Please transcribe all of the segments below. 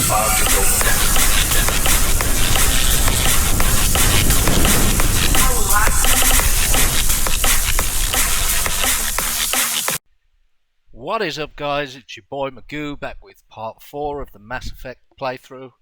about to go down. What is up, guys? It's your boy Magoo back with part 4 of the Mass Effect playthrough.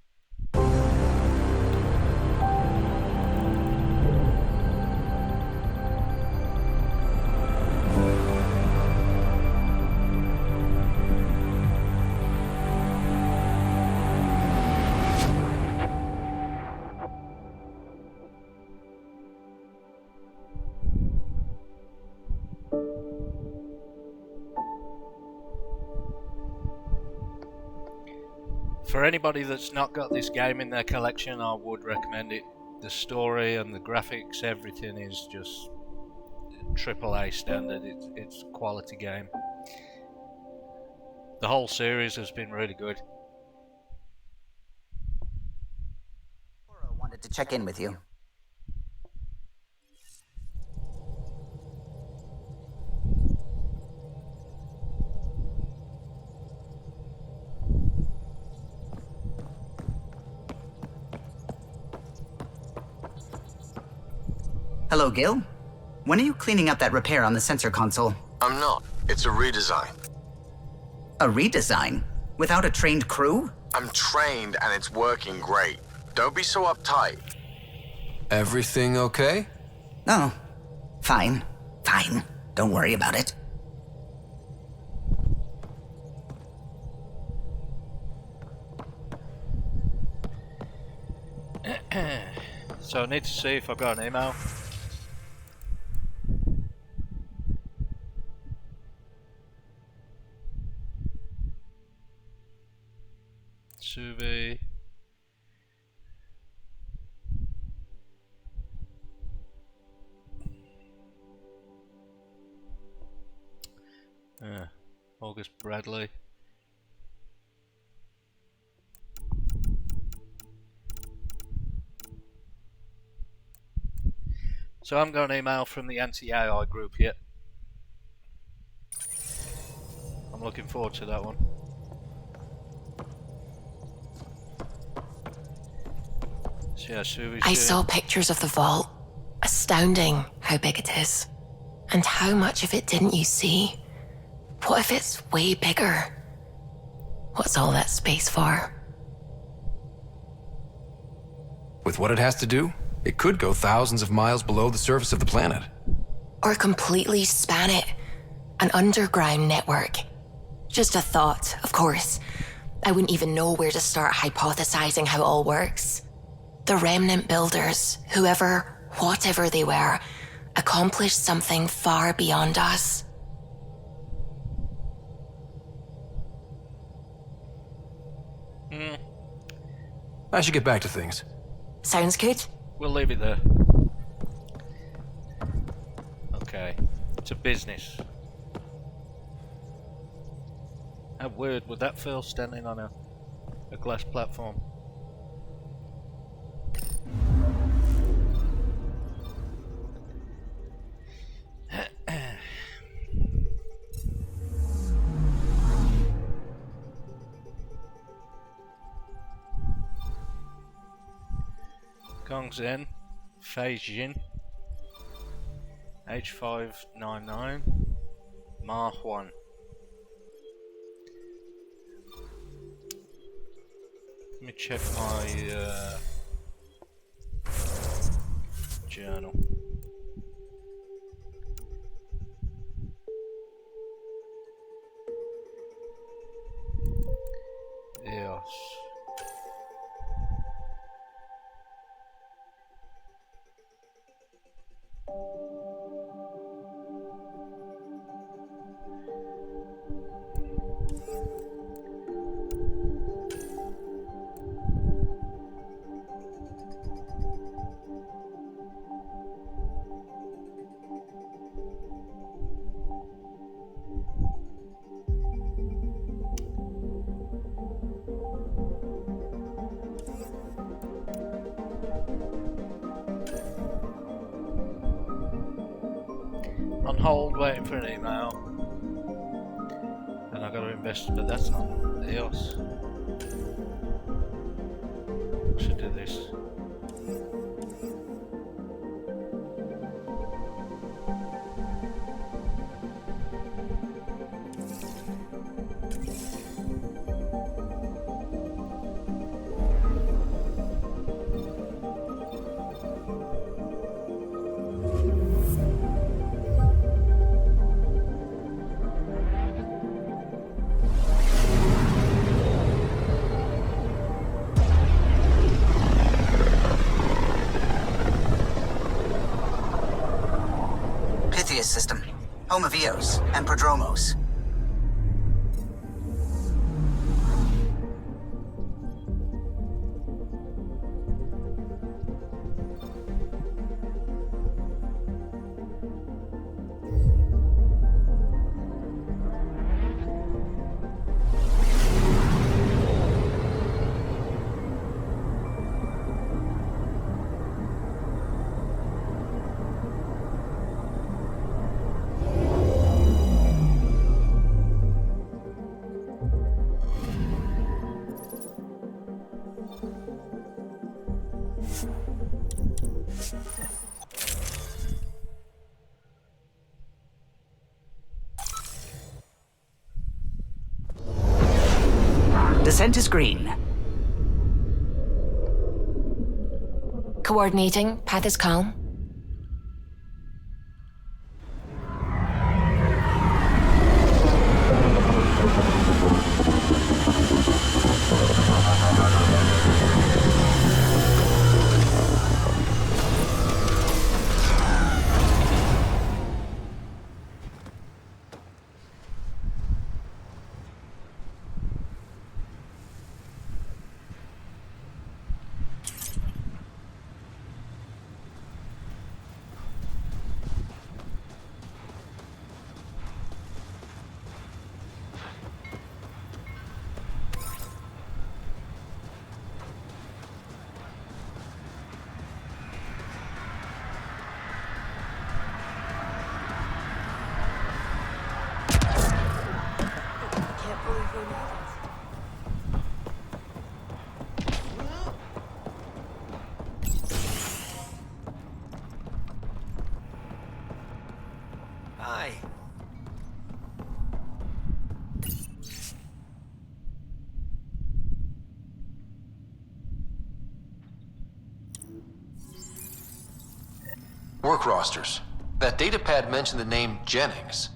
For anybody that's not got this game in their collection, I would recommend it. The story and the graphics, everything is just AAA standard. It's a quality game. The whole series has been really good. Laura wanted to check in with you. Hello, Gil. When are you cleaning up that repair on the sensor console? I'm not. It's a redesign. A redesign? Without a trained crew? I'm trained and it's working great. Don't be so uptight. Everything okay? Oh, fine. Fine. Don't worry about it. So I need to see if I've got an email. Subi. August Bradley. So I haven't got an email from the anti-AI group yet. I'm looking forward to that one. So yeah, I saw pictures of the vault. Astounding how big it is. And how much of it didn't you see? What if it's way bigger? What's all that space for? With what it has to do, it could go thousands of miles below the surface of the planet. Or completely span it. An underground network. Just a thought, of course. I wouldn't even know where to start hypothesizing how it all works. The remnant builders, whoever, whatever they were, accomplished something far beyond us. I should get back to things. Sounds good. We'll leave it there. Okay, to business. How weird would that feel, standing on a glass platform? Gongzen, Feijin, H599, Ma 1. Let me check my journal. Yes. On hold, waiting for an email. And I gotta invest, but that's not EOS. Should do this. System, home of Eos and Prodromos. Descent is green. Coordinating. Path is calm. Hi. Work rosters. That datapad mentioned the name Jennings.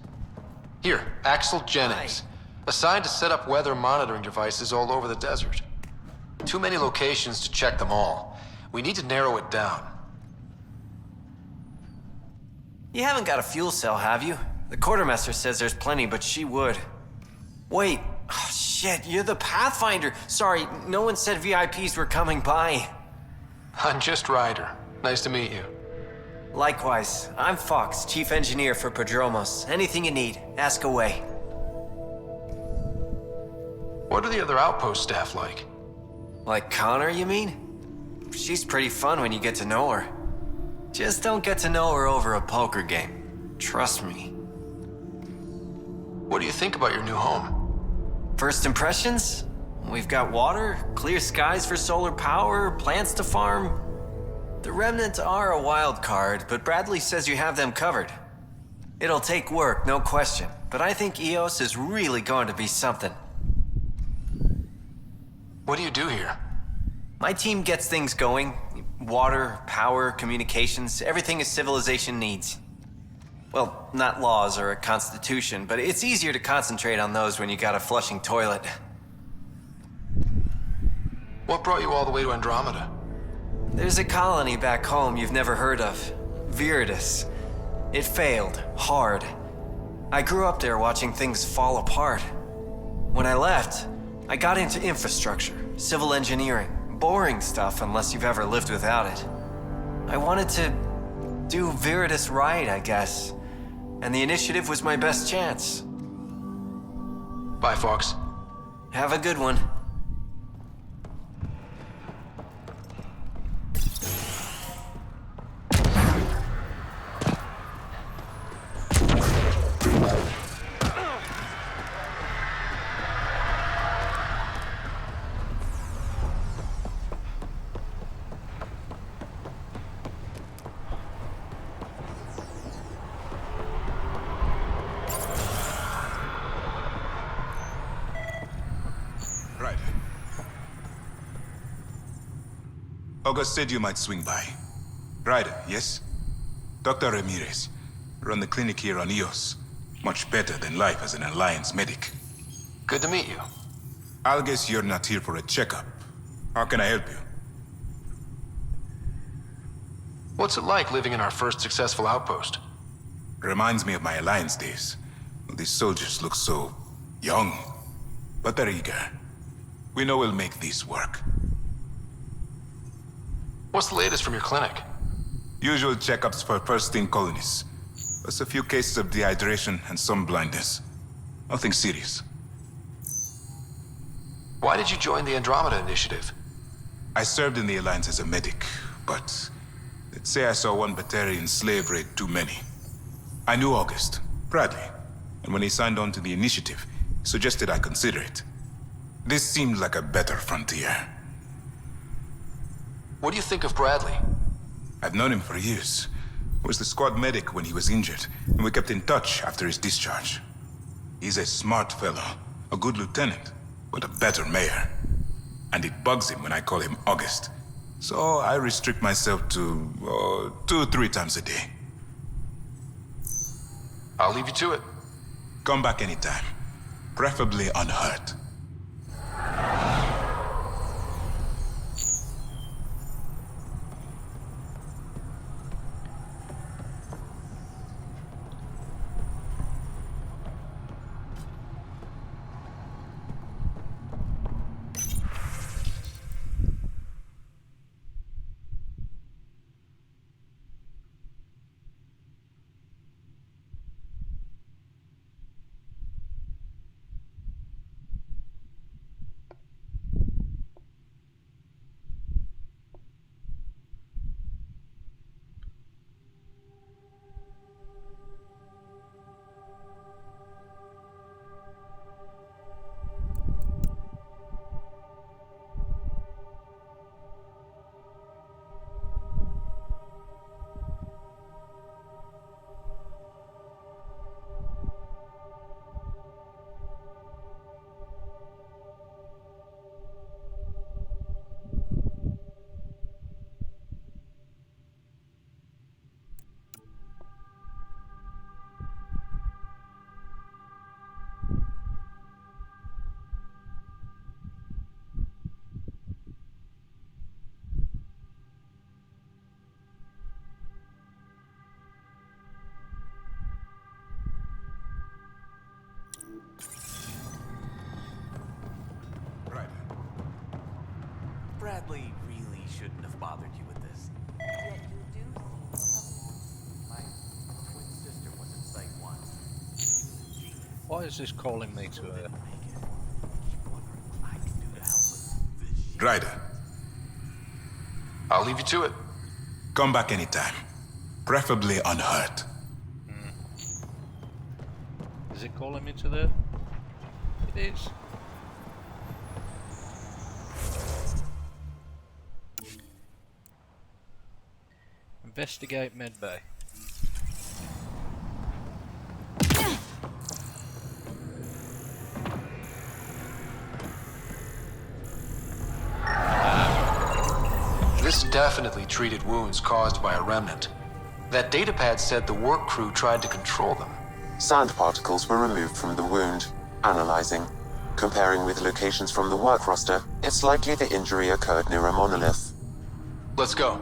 Here, Axel Jennings. Assigned to set up weather monitoring devices all over the desert. Too many locations to check them all. We need to narrow it down. You haven't got a fuel cell, have you? The quartermaster says there's plenty, but she would. Wait. Oh, shit, you're the Pathfinder. Sorry, no one said VIPs were coming by. I'm just Ryder. Nice to meet you. Likewise, I'm Fox, Chief Engineer for Prodromos. Anything you need, ask away. What are the other outpost staff like? Like Connor, you mean? She's pretty fun when you get to know her. Just don't get to know her over a poker game. Trust me. What do you think about your new home? First impressions? We've got water, clear skies for solar power, plants to farm. The Remnants are a wild card, but Bradley says you have them covered. It'll take work, no question, but I think Eos is really going to be something. What do you do here? My team gets things going. Water, power, communications, everything a civilization needs. Well, not laws or a constitution, but it's easier to concentrate on those when you got a flushing toilet. What brought you all the way to Andromeda? There's a colony back home you've never heard of. Viridis. It failed, hard. I grew up there watching things fall apart. When I left, I got into infrastructure, civil engineering. Boring stuff unless you've ever lived without it. I wanted to do Viridis right, I guess. And the initiative was my best chance. Bye, Fox. Have a good one. August said you might swing by. Ryder, yes? Dr. Ramirez. Run the clinic here on EOS. Much better than life as an Alliance medic. Good to meet you. I'll guess you're not here for a checkup. How can I help you? What's it like living in our first successful outpost? Reminds me of my Alliance days. These soldiers look so young, but they're eager. We know we'll make these work. What's the latest from your clinic? Usual checkups for first-in colonists. Plus a few cases of dehydration and some blindness. Nothing serious. Why did you join the Andromeda Initiative? I served in the Alliance as a medic, but let's say I saw one Batarian slave raid too many. I knew August, Bradley, and when he signed on to the Initiative, he suggested I consider it. This seemed like a better frontier. What do you think of Bradley? I've known him for years. Was the squad medic when he was injured, and we kept in touch after his discharge. He's a smart fellow, a good lieutenant, but a better mayor. And it bugs him when I call him August. So I restrict myself to 2-3 times a day. I'll leave you to it. Come back anytime, preferably unhurt. Bradley really shouldn't have bothered you with this. Yet you do see my twin sister was in sight once. Why is this calling me to her? Keep wondering what I can do to help us. Ryder, I'll leave you to it. come back anytime, preferably unhurt. Is it calling me to there? It is. Investigate medbay. This definitely treated wounds caused by a remnant. That datapad said the work crew tried to control them. Sand particles were removed from the wound. Analyzing. Comparing with locations from the work roster, it's likely the injury occurred near a monolith. Let's go.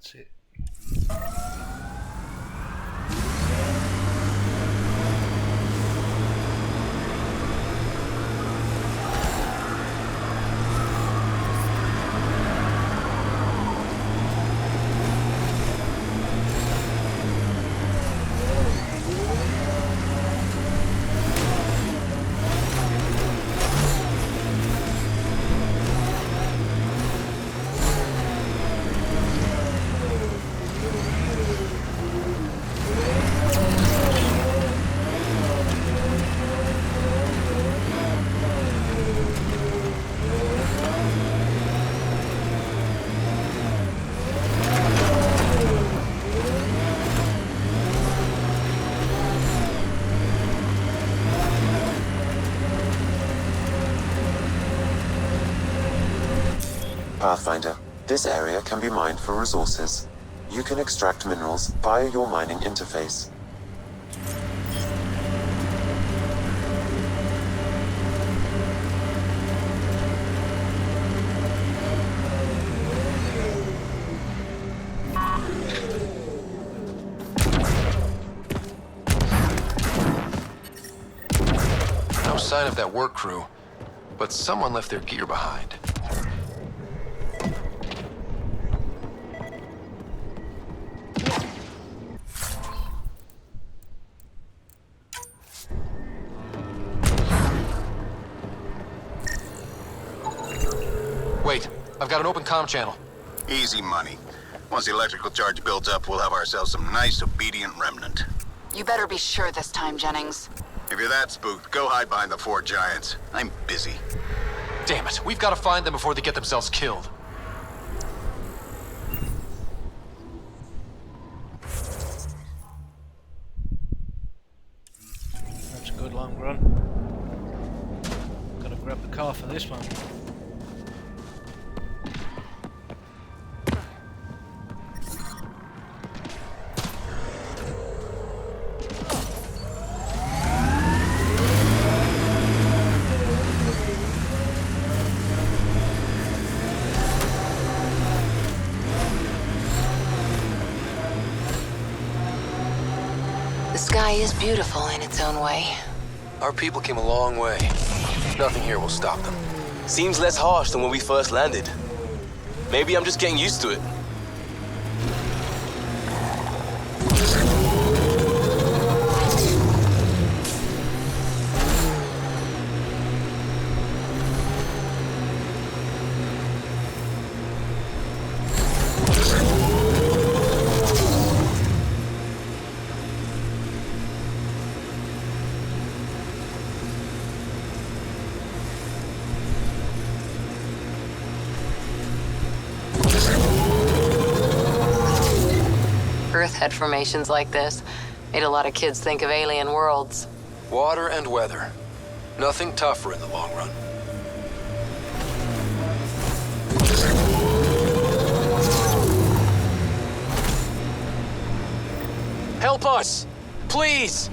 That's it. Pathfinder, this area can be mined for resources. You can extract minerals via your mining interface. No sign of that work crew, but someone left their gear behind. Wait, I've got an open comm channel. Easy money. Once the electrical charge builds up, we'll have ourselves some nice, obedient remnant. You better be sure this time, Jennings. If you're that spooked, go hide behind the 4 giants. I'm busy. Damn it, we've got to find them before they get themselves killed. That's a good long run. Gotta grab the car for this one. The sky is beautiful in its own way. Our people came a long way. Nothing here will stop them. Seems less harsh than when we first landed. Maybe I'm just getting used to it. Earth had formations like this. Made a lot of kids think of alien worlds. Water and weather. Nothing tougher in the long run. Help us! Please!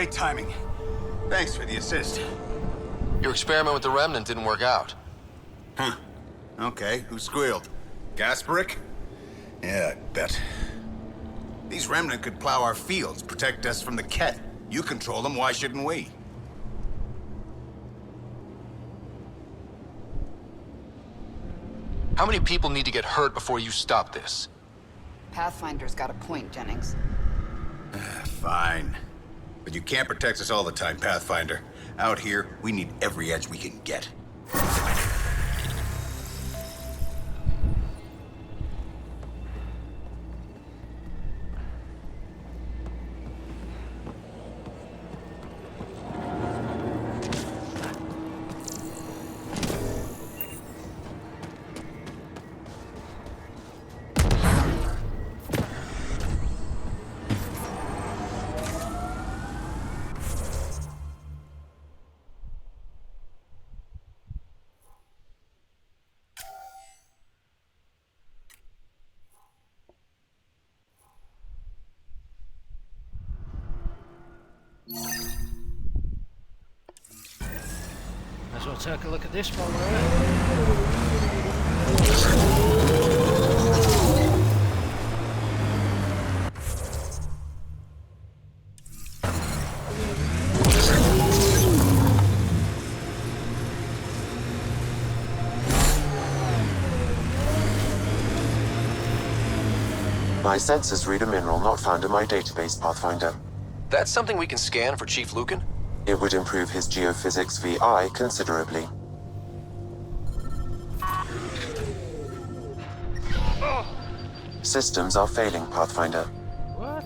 great timing. Thanks for the assist. Your experiment with the Remnant didn't work out. Huh. Okay, who squealed? Gasparic? Yeah, I bet. These Remnant could plow our fields, protect us from the Kett. You control them, why shouldn't we? How many people need to get hurt before you stop this? Pathfinder's got a point, Jennings. Fine. But you can't protect us all the time, Pathfinder. Out here, we need every edge we can get. Might as well take a look at this one, My sensors read a mineral not found in my database, Pathfinder. That's something we can scan for Chief Lucan? It would improve his geophysics VI considerably. Systems are failing, Pathfinder. What?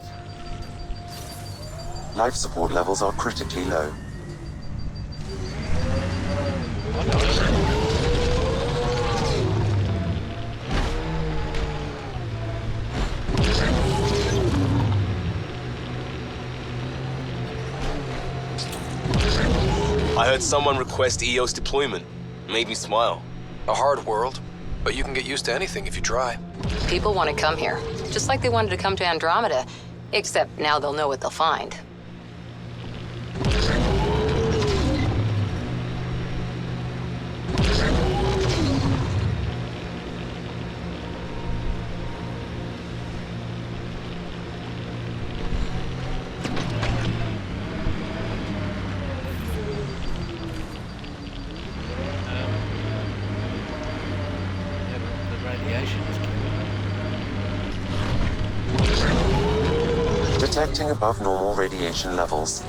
Life support levels are critically low. I heard someone request EOS deployment. Made me smile. A hard world, but you can get used to anything if you try. People want to come here, just like they wanted to come to Andromeda, except now they'll know what they'll find. Detecting above normal radiation levels.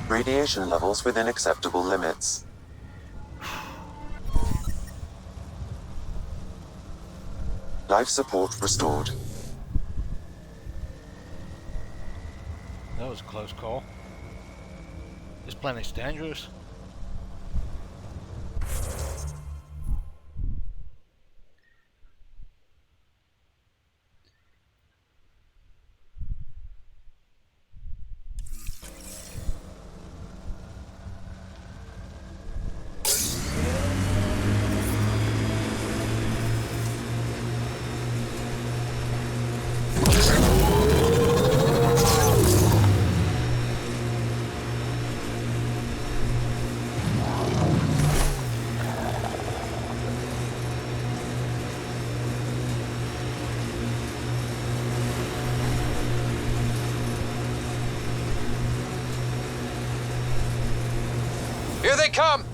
Radiation levels within acceptable limits. Life support restored. That was a close call. This planet's dangerous. Here they come!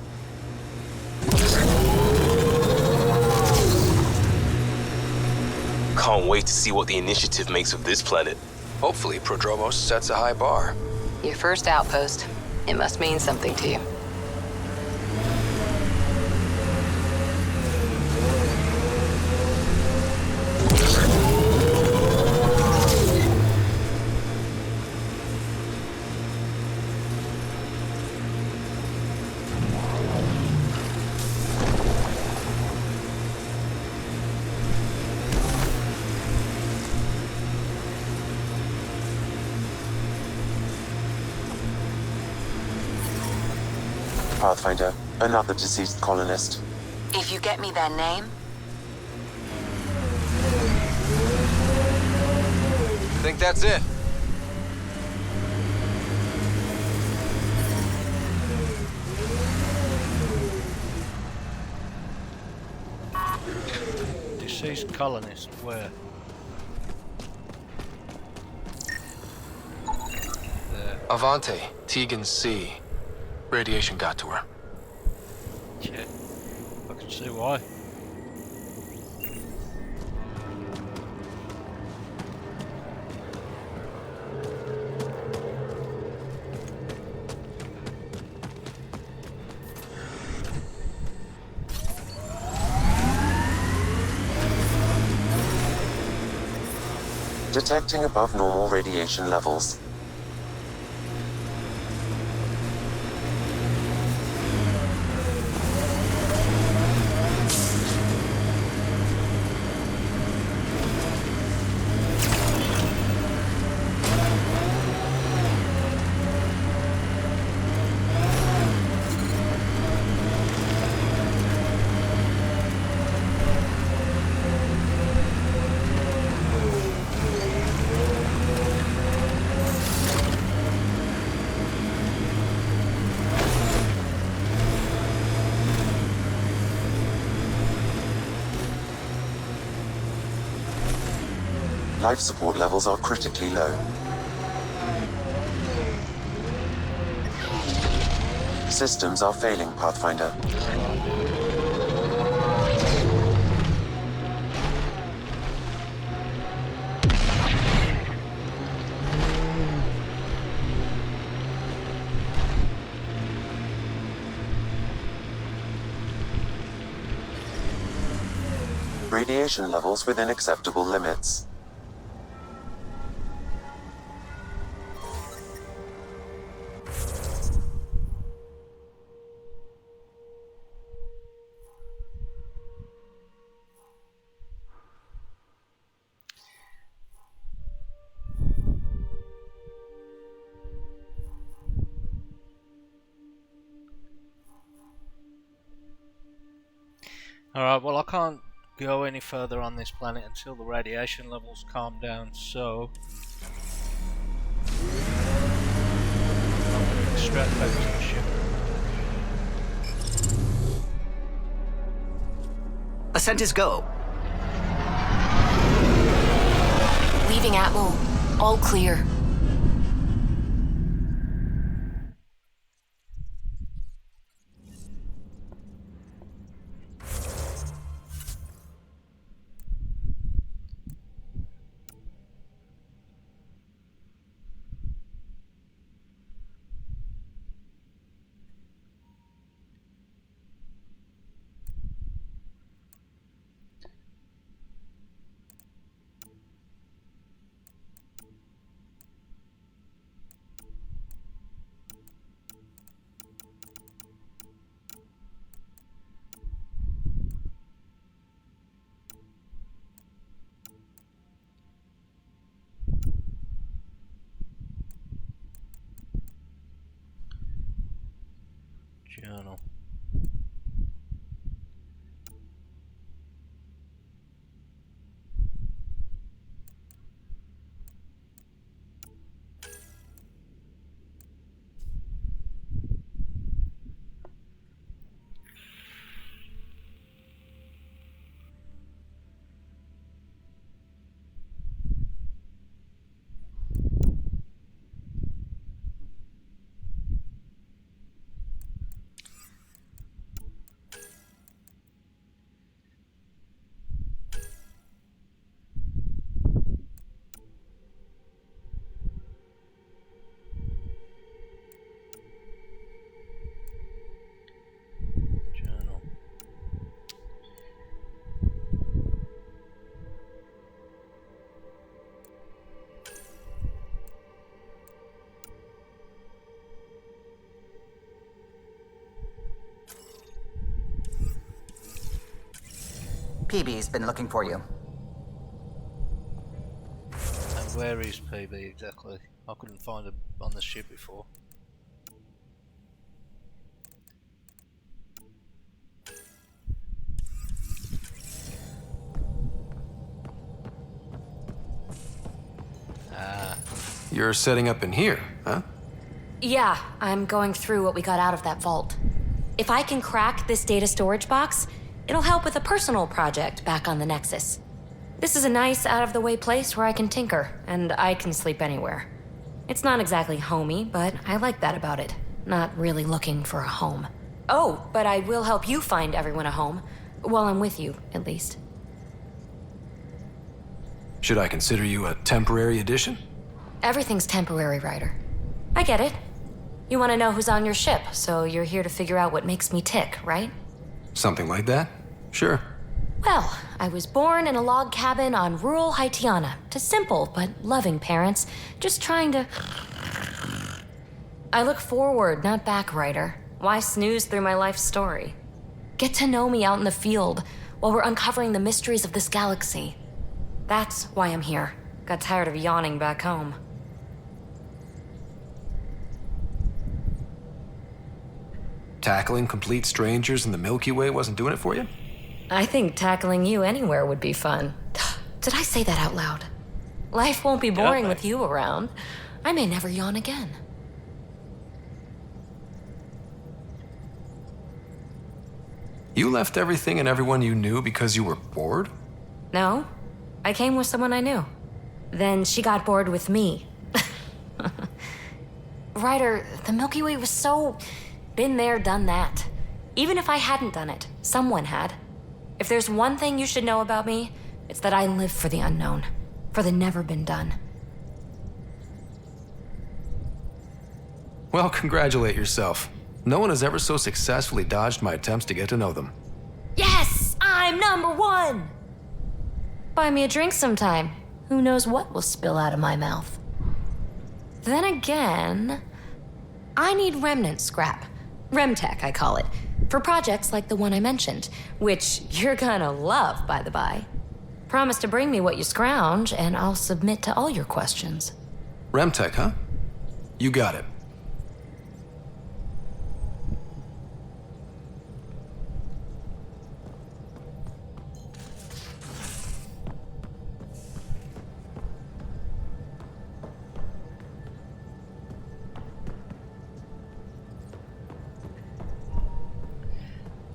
Can't wait to see what the initiative makes of this planet. Hopefully, Prodromos sets a high bar. Your first outpost. It must mean something to you. Pathfinder, another deceased colonist. If you get me their name, Think that's it? Deceased colonist, where? There. Avante, Tegan C. Radiation got to her. Yeah, I can see why. Detecting above normal radiation levels. Life support levels are critically low. Systems are failing, Pathfinder. Radiation levels within acceptable limits. Alright, well I can't go any further on this planet until the radiation levels calm down, so I'm going to extract back to the ship. Ascent is go. leaving Atmo. All clear. Journal. Journal. PB's been looking for you. And where is PB exactly? I couldn't find him on the ship before. you're setting up in here, huh? Yeah, I'm going through what we got out of that vault. If I can crack this data storage box, it'll help with a personal project back on the Nexus. This is a nice, out-of-the-way place where I can tinker, and I can sleep anywhere. It's not exactly homey, but I like that about it. Not really looking for a home. Oh, but I will help you find everyone a home. While I'm with you, at least. Should I consider you a temporary addition? Everything's temporary, Ryder. I get it. You want to know who's on your ship, so you're here to figure out what makes me tick, right? Something like that? Sure. Well, I was born in a log cabin on rural Haitiana to simple but loving parents, just trying to... I look forward, not back, Ryder. Why snooze through my life story? Get to know me out in the field while we're uncovering the mysteries of this galaxy. That's why I'm here. Got tired of yawning back home. Tackling complete strangers in the Milky Way wasn't doing it for you? I think tackling you anywhere would be fun. Did I say that out loud? Life won't be boring with you around. I may never yawn again. You left everything and everyone you knew because you were bored? No, I came with someone I knew. Then she got bored with me. Ryder, the Milky Way was so... been there, done that. Even if I hadn't done it, someone had. If there's one thing you should know about me, it's that I live for the unknown, for the never been done. Well, congratulate yourself. No one has ever so successfully dodged my attempts to get to know them. Yes, I'm #1! Buy me a drink sometime. Who knows what will spill out of my mouth. Then again, I need remnant scrap. Remtech, I call it. For projects like the one I mentioned, which you're gonna love, by the by. Promise to bring me what you scrounge, and I'll submit to all your questions. Remtech, huh? You got it.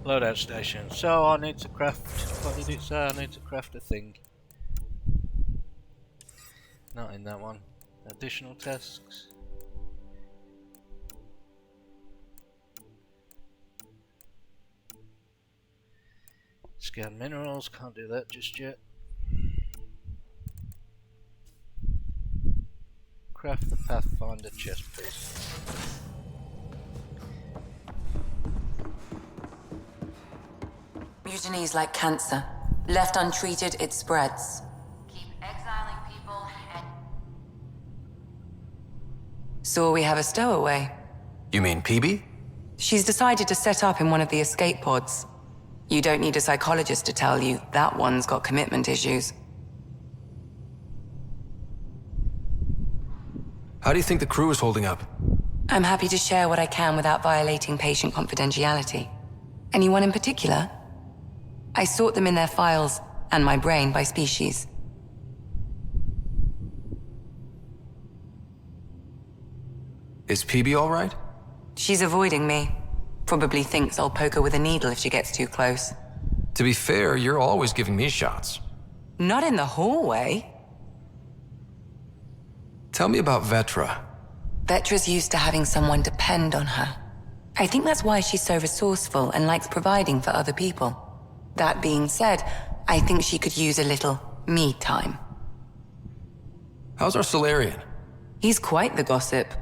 Loadout station. So I need to craft. What did it say? I need to craft a thing. Not in that one. Additional tasks. Scan minerals. Can't do that just yet. Craft the Pathfinder chest piece. Mutiny is like cancer. Left untreated, it spreads. Keep exiling people and... So we have a stowaway. You mean PB? She's decided to set up in one of the escape pods. You don't need a psychologist to tell you that one's got commitment issues. How do you think the crew is holding up? I'm happy to share what I can without violating patient confidentiality. Anyone in particular? I sort them in their files, and my brain by species. Is PB all right? She's avoiding me. Probably thinks I'll poke her with a needle if she gets too close. To be fair, you're always giving me shots. Not in the hallway. Tell me about Vetra. Vetra's used to having someone depend on her. I think that's why she's so resourceful and likes providing for other people. That being said, I think she could use a little me time. How's our Solarian? He's quite the gossip.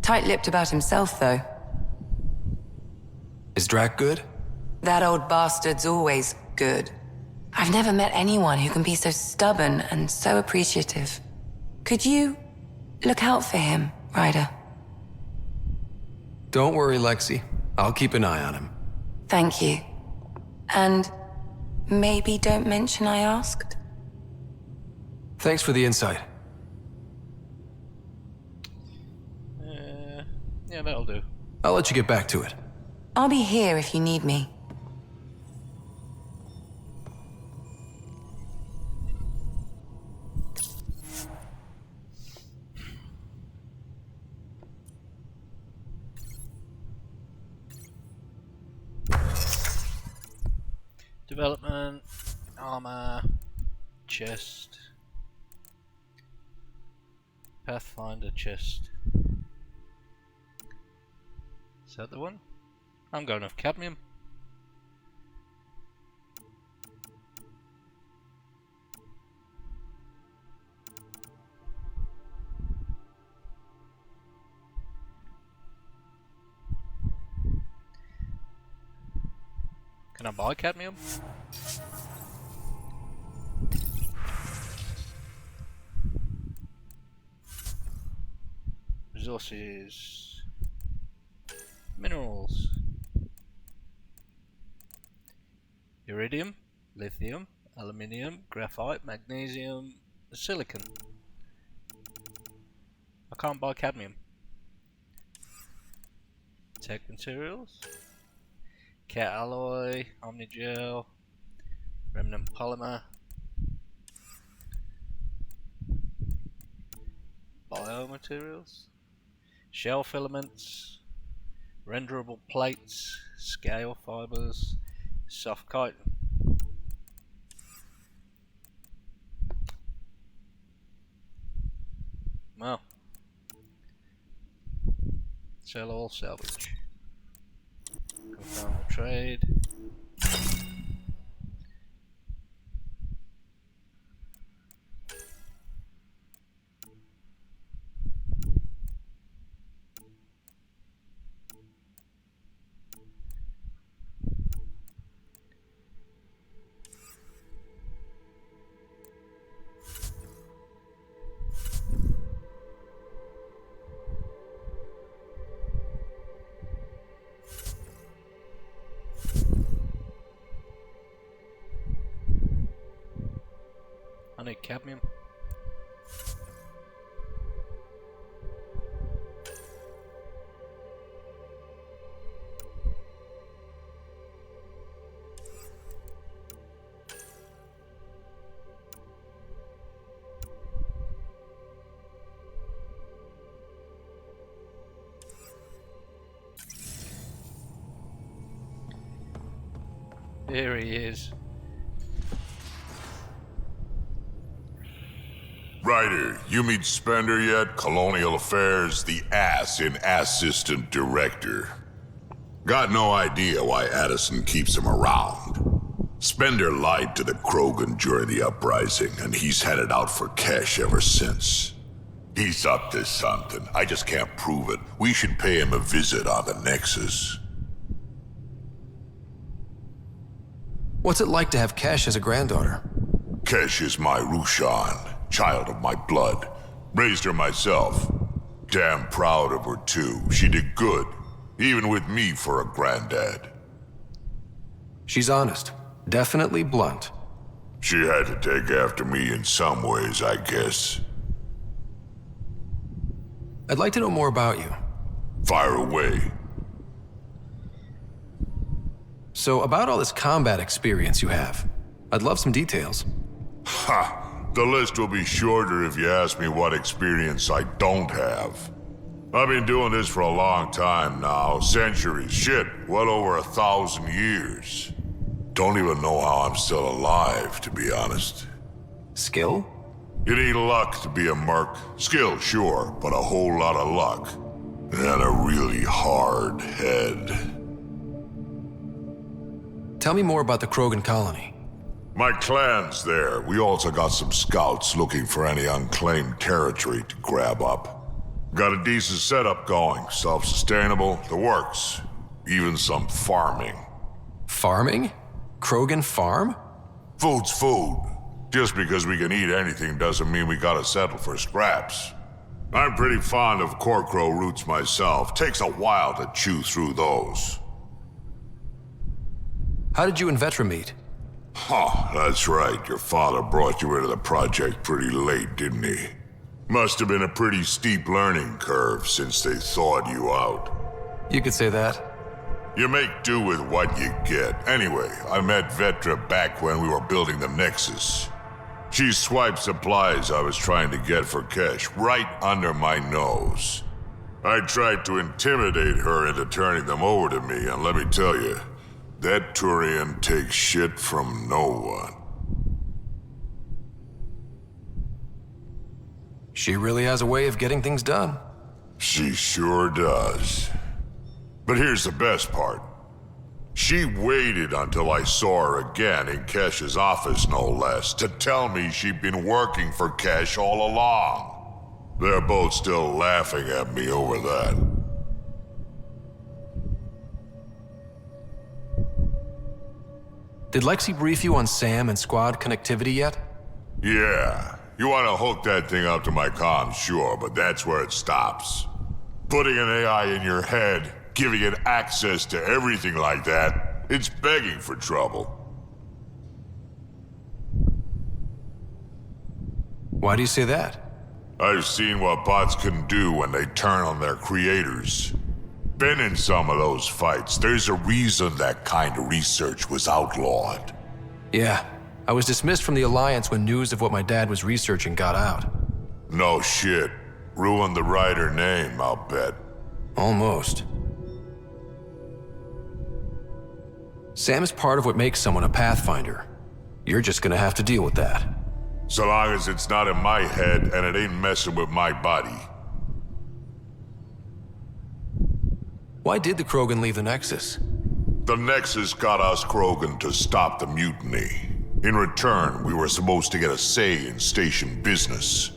Tight-lipped about himself, though. Is Drac good? That old bastard's always good. I've never met anyone who can be so stubborn and so appreciative. Could you look out for him, Ryder? Don't worry, Lexi. I'll keep an eye on him. Thank you. And maybe don't mention I asked? Thanks for the insight. Yeah, that'll do. I'll let you get back to it. I'll be here if you need me. Development, armor, chest, Pathfinder chest. Is that the one? I'm going off cadmium. Can I buy cadmium? Resources. Minerals. Iridium, lithium, aluminium, graphite, magnesium, silicon. I can't buy cadmium. Tech materials. Kett alloy, omnigel, remnant polymer, biomaterials, shell filaments, renderable plates, scale fibers, soft chitin. Well, sell all salvage. Confirm the trade. I need cadmium. There he is. Ryder, you meet Spender yet? Colonial Affairs, the ass in Assistant Director. Got no idea why Addison keeps him around. Spender lied to the Krogan during the uprising, and he's headed out for cash ever since. He's up to something. I just can't prove it. We should pay him a visit on the Nexus. What's it like to have Kesh as a granddaughter? Kesh is my Rushan, child of my blood. Raised her myself. Damn proud of her too. She did good, even with me for a granddad. She's honest. Definitely blunt. She had to take after me in some ways, I guess. I'd like to know more about you. Fire away. So, about all this combat experience you have, I'd love some details. Ha! The list will be shorter if you ask me what experience I don't have. I've been doing this for a long time now. Centuries. Shit, well over 1,000 years. Don't even know how I'm still alive, to be honest. Skill? It ain't luck to be a merc. Skill, sure, but a whole lot of luck. And a really hard head. Tell me more about the Krogan colony. My clan's there. We also got some scouts looking for any unclaimed territory to grab up. Got a decent setup going. Self-sustainable, the works. Even some farming. Farming? Krogan farm? Food's food. Just because we can eat anything doesn't mean we gotta settle for scraps. I'm pretty fond of Corcrow roots myself. Takes a while to chew through those. How did you and Vetra meet? Huh, that's right. Your father brought you into the project pretty late, didn't he? Must have been a pretty steep learning curve since they thawed you out. You could say that. You make do with what you get. Anyway, I met Vetra back when we were building the Nexus. She swiped supplies I was trying to get for Kesh right under my nose. I tried to intimidate her into turning them over to me, and let me tell you, That Turian takes shit from no one. She really has a way of getting things done. She sure does. But here's the best part. She waited until I saw her again in Kesh's office, no less, to tell me she'd been working for Kesh all along. They're both still laughing at me over that. Did Lexi brief you on Sam and squad connectivity yet? Yeah. You want to hook that thing up to my comms, sure, but that's where it stops. Putting an AI in your head, giving it access to everything like that, it's begging for trouble. Why do you say that? I've seen what bots can do when they turn on their creators. Been in some of those fights. There's a reason that kind of research was outlawed. Yeah, I was dismissed from the Alliance when news of what my dad was researching got out. No shit. Ruined the writer name, I'll bet. Almost. Sam is part of what makes someone a Pathfinder. You're just gonna have to deal with that. So long as it's not in my head and it ain't messing with my body. Why did the Krogan leave the Nexus? The Nexus got us Krogan to stop the mutiny. In return, we were supposed to get a say in station business.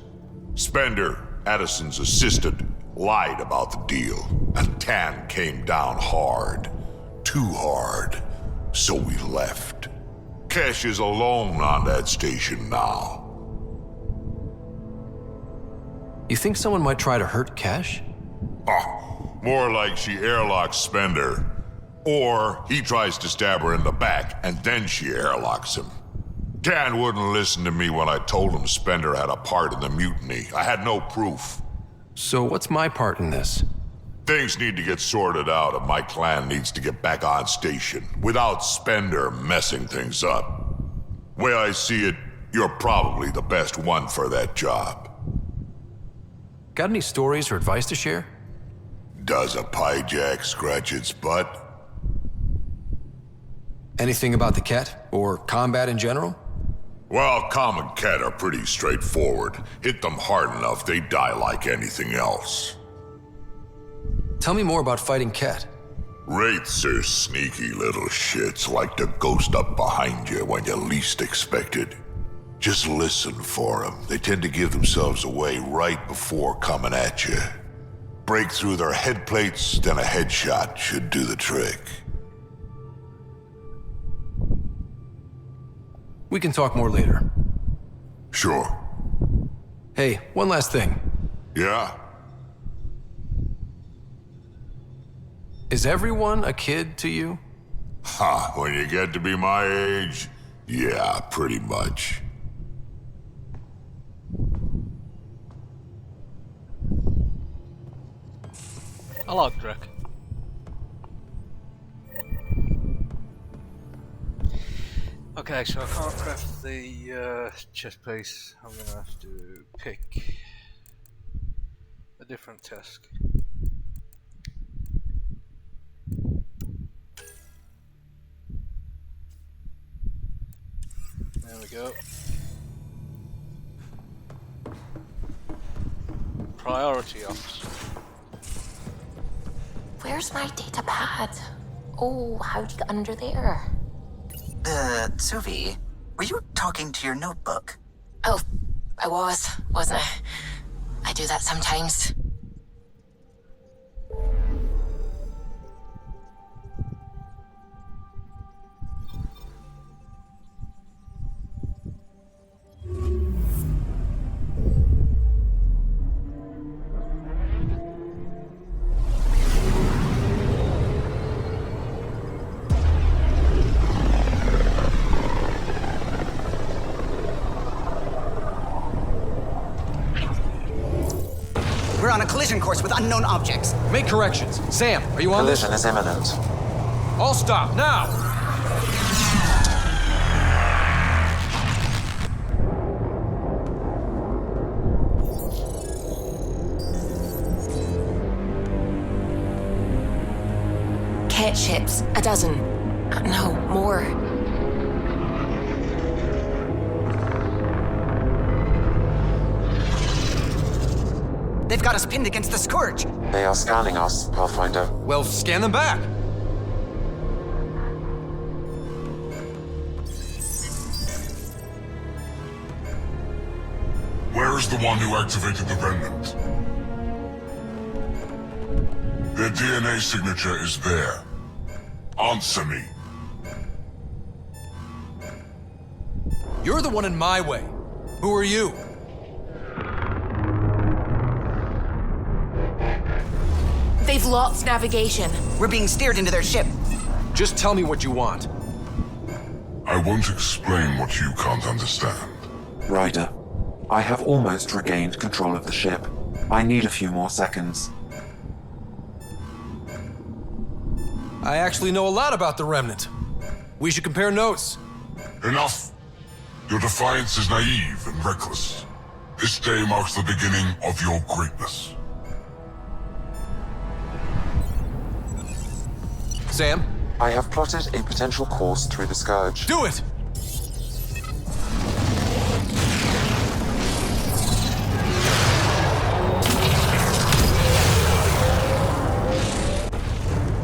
Spender, Addison's assistant, lied about the deal, and Tan came down hard. Too hard. So we left. Kesh is alone on that station now. You think someone might try to hurt Kesh? More like she airlocks Spender. Or he tries to stab her in the back, and then she airlocks him. Tan wouldn't listen to me when I told him Spender had a part in the mutiny. I had no proof. So what's my part in this? Things need to get sorted out, and my clan needs to get back on station, without Spender messing things up. Way I see it, you're probably the best one for that job. Got any stories or advice to share? Does a piejack scratch its butt? Anything about the Kett, or combat in general? Well, common Kett are pretty straightforward. Hit them hard enough, they die like anything else. Tell me more about fighting Kett. Wraiths are sneaky little shits, like to ghost up behind you when you least expect it. Just listen for them. They tend to give themselves away right before coming at you. Break through their head plates, then a headshot should do the trick. We can talk more later. Sure. Hey, one last thing. Yeah? Is everyone a kid to you? Ha, when you get to be my age, yeah, pretty much. I like Drek. Okay, so I can't craft the chest piece. I'm gonna have to pick a different task. There we go. Priority ops. Where's my data pad? Oh, how'd you get under there? Suvi, were you talking to your notebook? Oh, I wasn't I? I do that sometimes. We're on a collision course with unknown objects. Make corrections. Sam, are you on this? Collision is imminent. All stop, now! Kett ships, a dozen. No, more. They've got us pinned against the Scourge. They are scanning us, Pathfinder. Well, scan them back. Where is the one who activated the remnant? Their DNA signature is there. Answer me. You're the one in my way. Who are you? They've lost navigation. We're being steered into their ship. Just tell me what you want. I won't explain what you can't understand. Ryder, I have almost regained control of the ship. I need a few more seconds. I actually know a lot about the Remnant. We should compare notes. Enough! Your defiance is naive and reckless. This day marks the beginning of your greatness. Sam? I have plotted a potential course through the Scourge. Do it!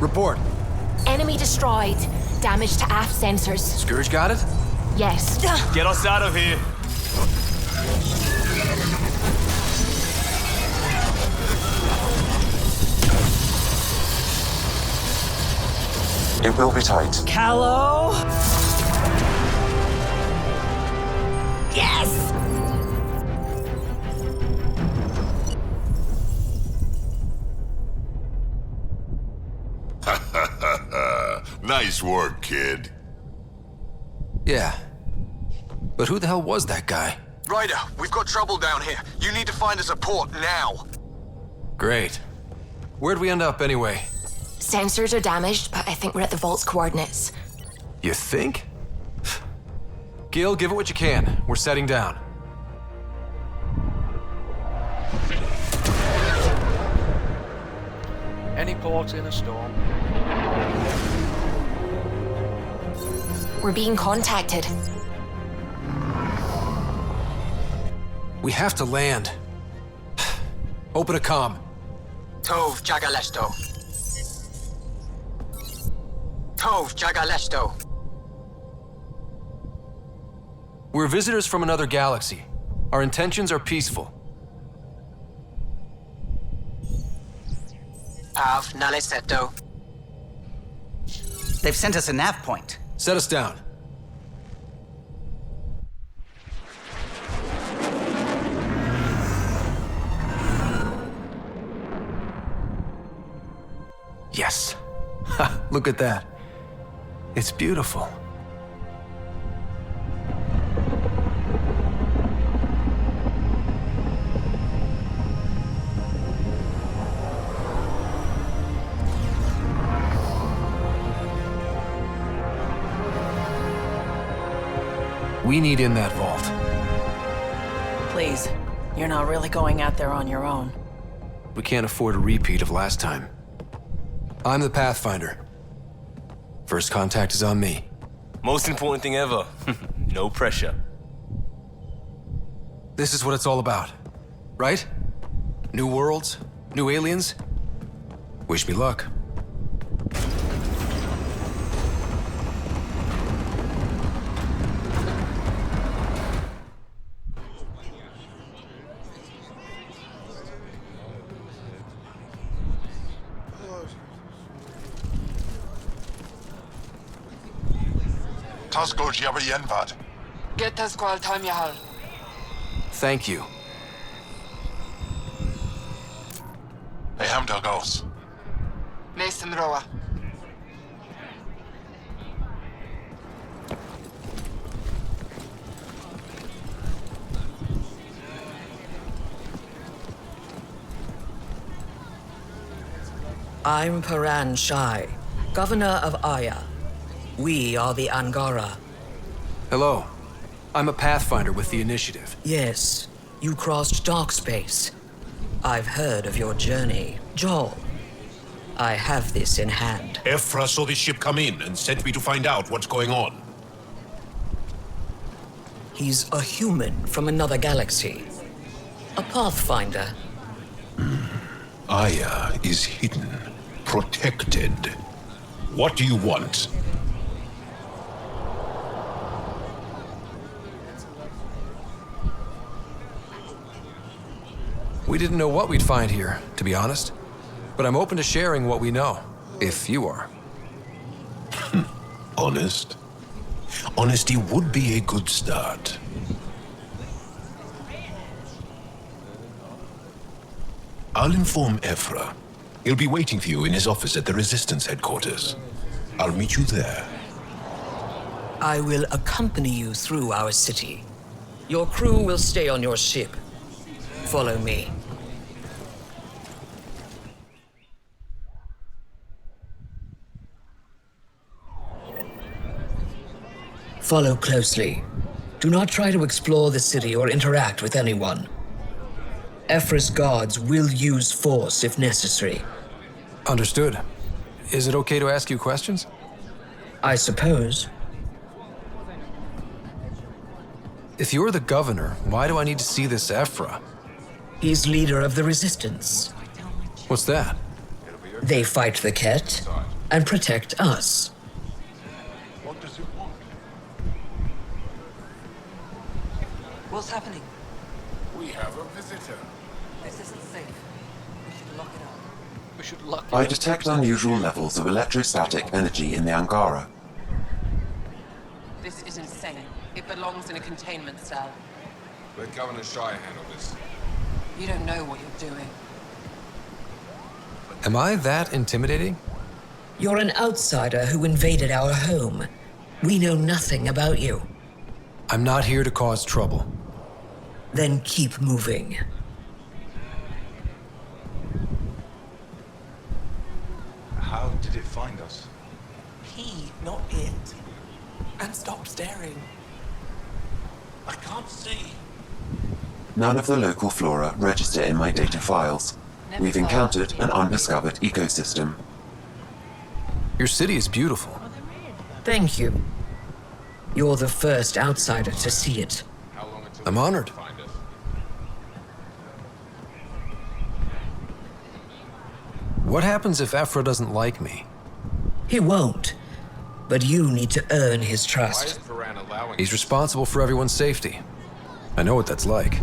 Report. Enemy destroyed. Damage to aft sensors. Scourge got it? Yes. Get us out of here! It will be tight. Callow? Yes! Nice work, kid. Yeah. But who the hell was that guy? Ryder, we've got trouble down here. You need to find us a port now. Great. Where'd we end up anyway? Sensors are damaged, but I think we're at the vault's coordinates. You think? Gil, give it what you can. We're setting down. Any port in a storm. We're being contacted. We have to land. Open a comm. Tov Jagalesto. Tov Jagalesto. We're visitors from another galaxy. Our intentions are peaceful. Av Naleseto. They've sent us a nav point. Set us down. Yes. Ha, look at that. It's beautiful. We need in that vault. Please, you're not really going out there on your own. We can't afford a repeat of last time. I'm the Pathfinder. First contact is on me. Most important thing ever. No pressure. This is what it's all about, right? New worlds, new aliens. Wish me luck. Thank you. I'm Paran Shai, Governor of Aya. We are the Angara. Hello. I'm a Pathfinder with the Initiative. Yes, you crossed dark space. I've heard of your journey. Joel, I have this in hand. Ephra saw this ship come in and sent me to find out what's going on. He's a human from another galaxy. A pathfinder. Aya is hidden, protected. What do you want? We didn't know what we'd find here, to be honest. But I'm open to sharing what we know, if you are. Honest? Honesty would be a good start. I'll inform Ephra. He'll be waiting for you in his office at the Resistance headquarters. I'll meet you there. I will accompany you through our city. Your crew will stay on your ship. Follow me. Follow closely. Do not try to explore the city or interact with anyone. Ephra's guards will use force if necessary. Understood. Is it okay to ask you questions? I suppose. If you're the governor, why do I need to see this Ephra? He's leader of the Resistance. What's that? They fight the Kett and protect us. What does it want? What's happening? We have a visitor. This isn't safe. We should lock it up. We should lock it I up. detect unusual levels of electrostatic energy in the Angara. This is insane. It belongs in a containment cell. Let Governor Shire handle this. You don't know what you're doing. Am I that intimidating? You're an outsider who invaded our home. We know nothing about you. I'm not here to cause trouble. Then keep moving. How did it find us? He, not it. And stop staring. I can't see. None of the local flora register in my data files. We've encountered an undiscovered ecosystem. Your city is beautiful. Thank you. You're the first outsider to see it. I'm honored. What happens if Ephra doesn't like me? He won't. But you need to earn his trust. He's responsible for everyone's safety. I know what that's like.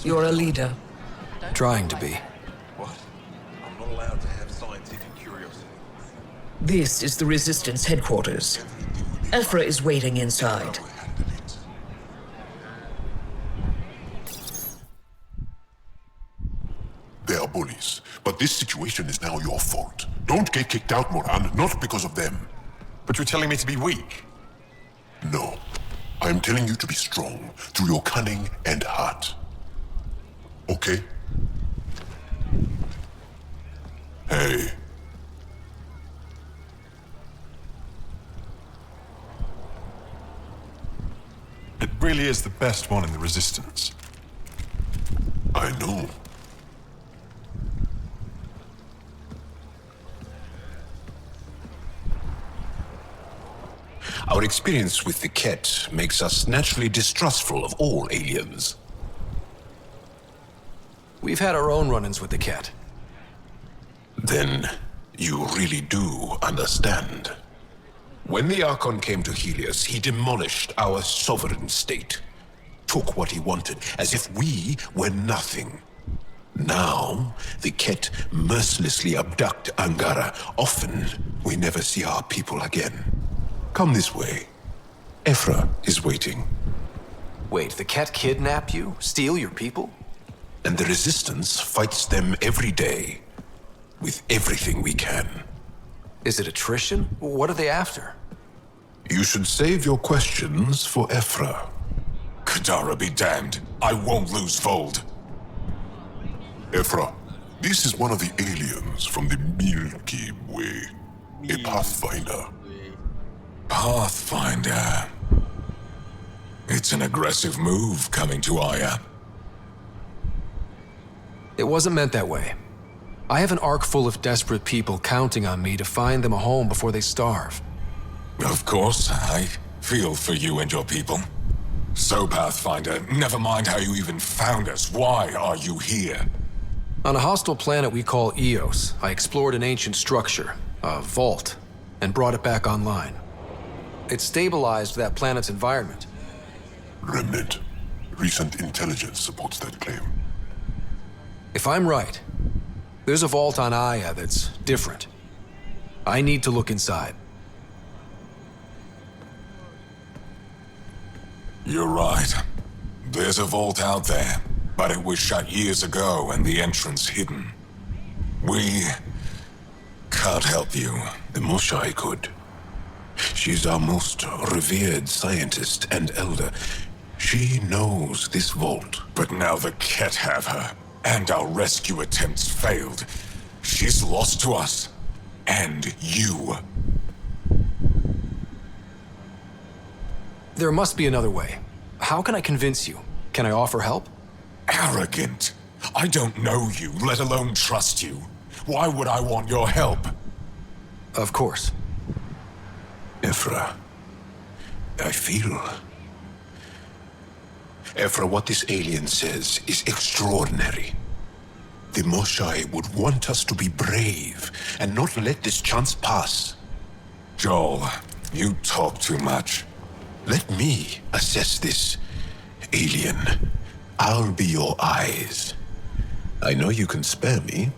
You're a leader. Trying to be. What? I'm not allowed to have scientific curiosity. This is the Resistance headquarters. Ephra is waiting inside. They are bullies, but this situation is now your fault. Don't get kicked out, Moran, not because of them. But you're telling me to be weak? No. I'm telling you to be strong through your cunning and heart. Okay? Hey. It really is the best one in the Resistance. I know. Our experience with the Kett makes us naturally distrustful of all aliens. We've had our own run-ins with the Kett. Then you really do understand. When the Archon came to Helios, he demolished our sovereign state. Took what he wanted, as if we were nothing. Now, the Kett mercilessly abduct Angara. Often, we never see our people again. Come this way. Ephra is waiting. Wait, the Kett kidnap you? Steal your people? And the Resistance fights them every day. With everything we can. Is it attrition? What are they after? You should save your questions for Ephra. Kadara be damned. I won't lose Fold. Ephra, this is one of the aliens from the Milky Way. A Pathfinder. Pathfinder. It's an aggressive move coming to Aya. It wasn't meant that way. I have an ark full of desperate people counting on me to find them a home before they starve. Of course, I feel for you and your people. So, Pathfinder, never mind how you even found us. Why are you here? On a hostile planet we call Eos, I explored an ancient structure, a vault, and brought it back online. It stabilized that planet's environment. Remnant. Recent intelligence supports that claim. If I'm right, there's a vault on Aya that's different. I need to look inside. You're right. There's a vault out there, but it was shut years ago and the entrance hidden. We can't help you. The Moshai could. She's our most revered scientist and elder. She knows this vault. But now the Kett have her, and our rescue attempts failed. She's lost to us, and you. There must be another way. How can I convince you? Can I offer help? Arrogant. I don't know you, let alone trust you. Why would I want your help? Of course. Ephra, I feel... Ephra, what this alien says is extraordinary. The Moshai would want us to be brave and not let this chance pass. Joel, you talk too much. Let me assess this alien. I'll be your eyes. I know you can spare me.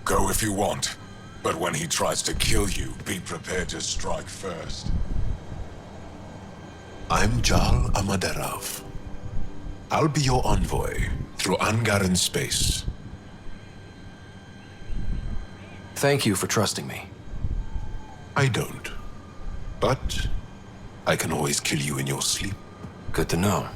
Go if you want. But when he tries to kill you, be prepared to strike first. I'm Jal Amaderav. I'll be your envoy through Angaran space. Thank you for trusting me. I don't. But I can always kill you in your sleep. Good to know.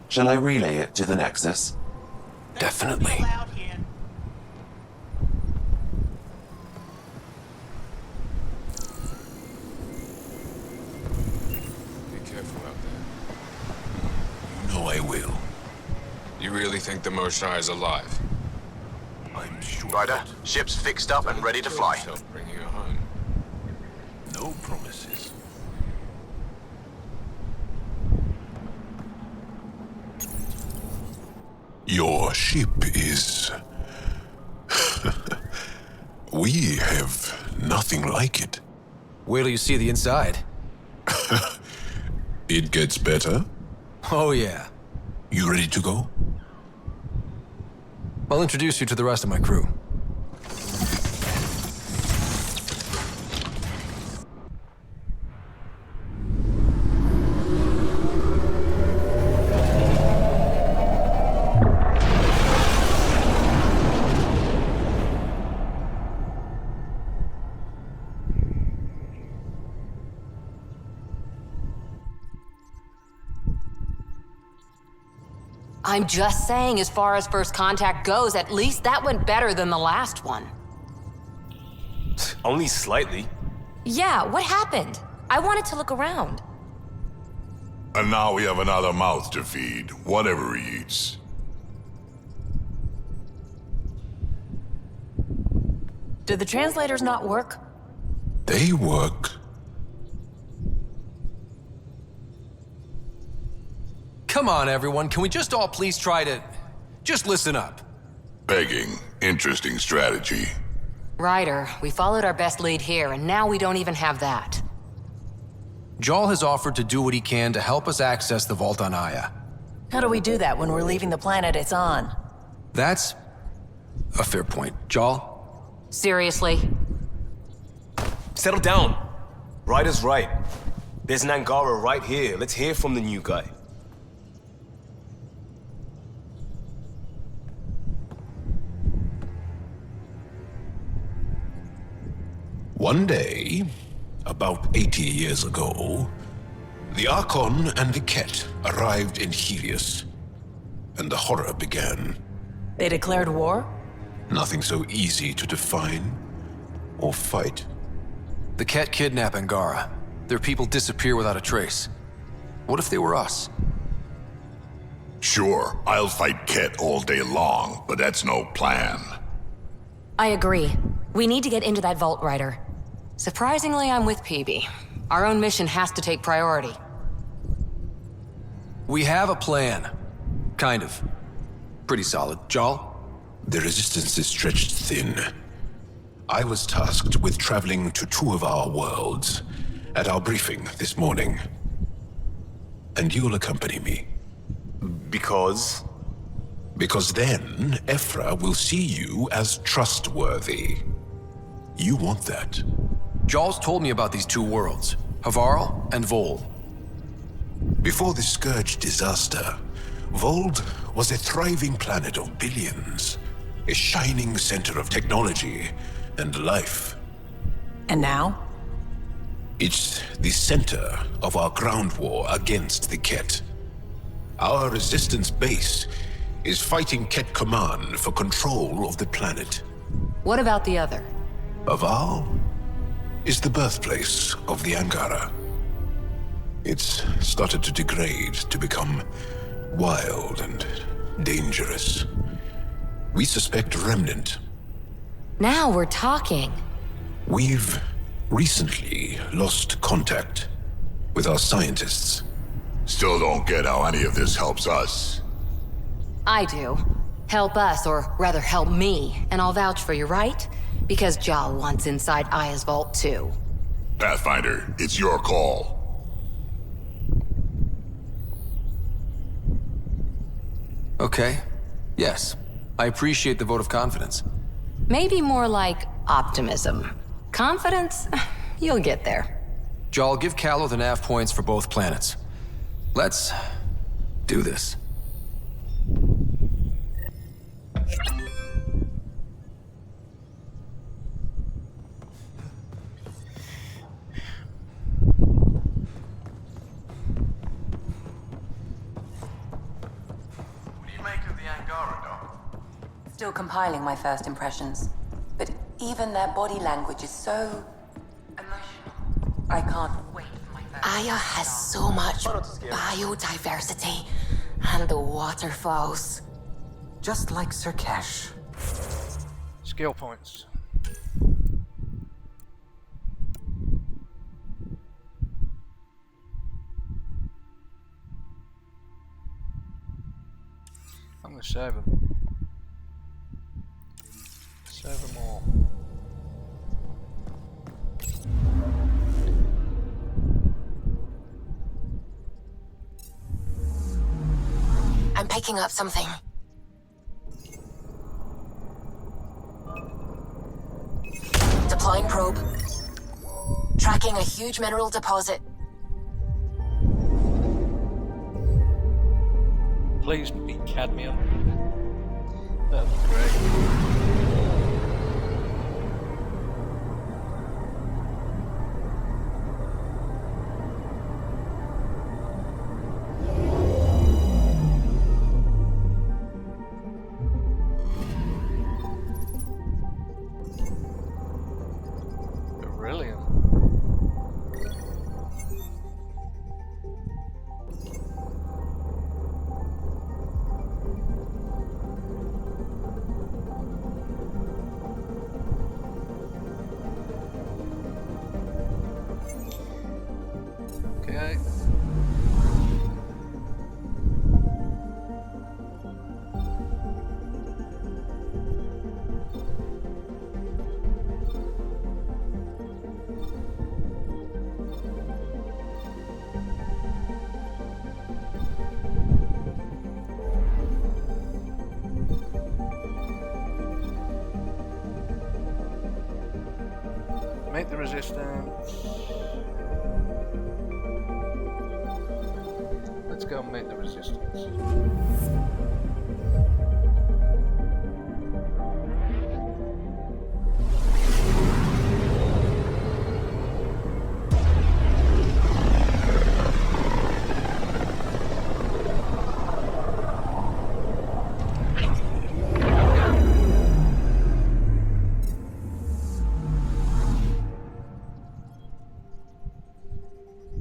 Shall I relay it to the Nexus? Definitely. Be careful out there. You know I will. You really think the Moshai is alive? I'm sure. Ryder, ship's fixed up and ready to fly. Bringing her home. No promises. Your ship is... We have nothing like it. Wait till you see the inside. It gets better? Oh yeah. You ready to go? I'll introduce you to the rest of my crew. I'm just saying, as far as first contact goes, at least that went better than the last one. Only slightly. Yeah, what happened? I wanted to look around. And now we have another mouth to feed, whatever he eats. Do the translators not work? They work. Come on, everyone. Can we just all please try to... just listen up? Begging. Interesting strategy. Ryder, we followed our best lead here, and now we don't even have that. Jal has offered to do what he can to help us access the vault on Aya. How do we do that when we're leaving the planet it's on? That's a fair point. Jal? Seriously? Settle down. Ryder's right. There's an Angara right here. Let's hear from the new guy. One day, about 80 years ago, the Archon and the Kett arrived in Helios, and the horror began. They declared war? Nothing so easy to define or fight. The Kett kidnap Angara. Their people disappear without a trace. What if they were us? Sure, I'll fight Kett all day long, but that's no plan. I agree. We need to get into that vault, Ryder. Surprisingly, I'm with PB. Our own mission has to take priority. We have a plan. Kind of. Pretty solid. Jal? The resistance is stretched thin. I was tasked with traveling to 2 of our worlds at our briefing this morning. And you'll accompany me. Because? Because then, Ephra will see you as trustworthy. You want that. Jal's told me about these 2 worlds, Havarl and Vold. Before the Scourge disaster, Vold was a thriving planet of billions, a shining center of technology and life. And now? It's the center of our ground war against the Kett. Our resistance base is fighting Kett Command for control of the planet. What about the other? Havarl is the birthplace of the Angara. It's started to degrade, to become wild and dangerous. We suspect Remnant. Now we're talking. We've recently lost contact with our scientists. Still don't get how any of this helps us. I do. Help us, or rather help me, and I'll vouch for you, right? Because Jal wants inside Aya's vault too. Pathfinder, it's your call. Okay. Yes. I appreciate the vote of confidence. Maybe more like optimism. Confidence? You'll get there. Jal, give Callow the nav points for both planets. Let's do this. What do you make of the Angara, Doc? Still compiling my first impressions. But even their body language is so emotional. I can't wait for my first. Aya has so much biodiversity and the waterfalls. Just like Sirkesh. Skill points. I'm gonna save them. Save them all. I'm picking up something. Deploying probe. Tracking a huge mineral deposit. Please be cadmium. That'd be great. Brilliant. Okay. Make the resistance. Let's go and make the resistance.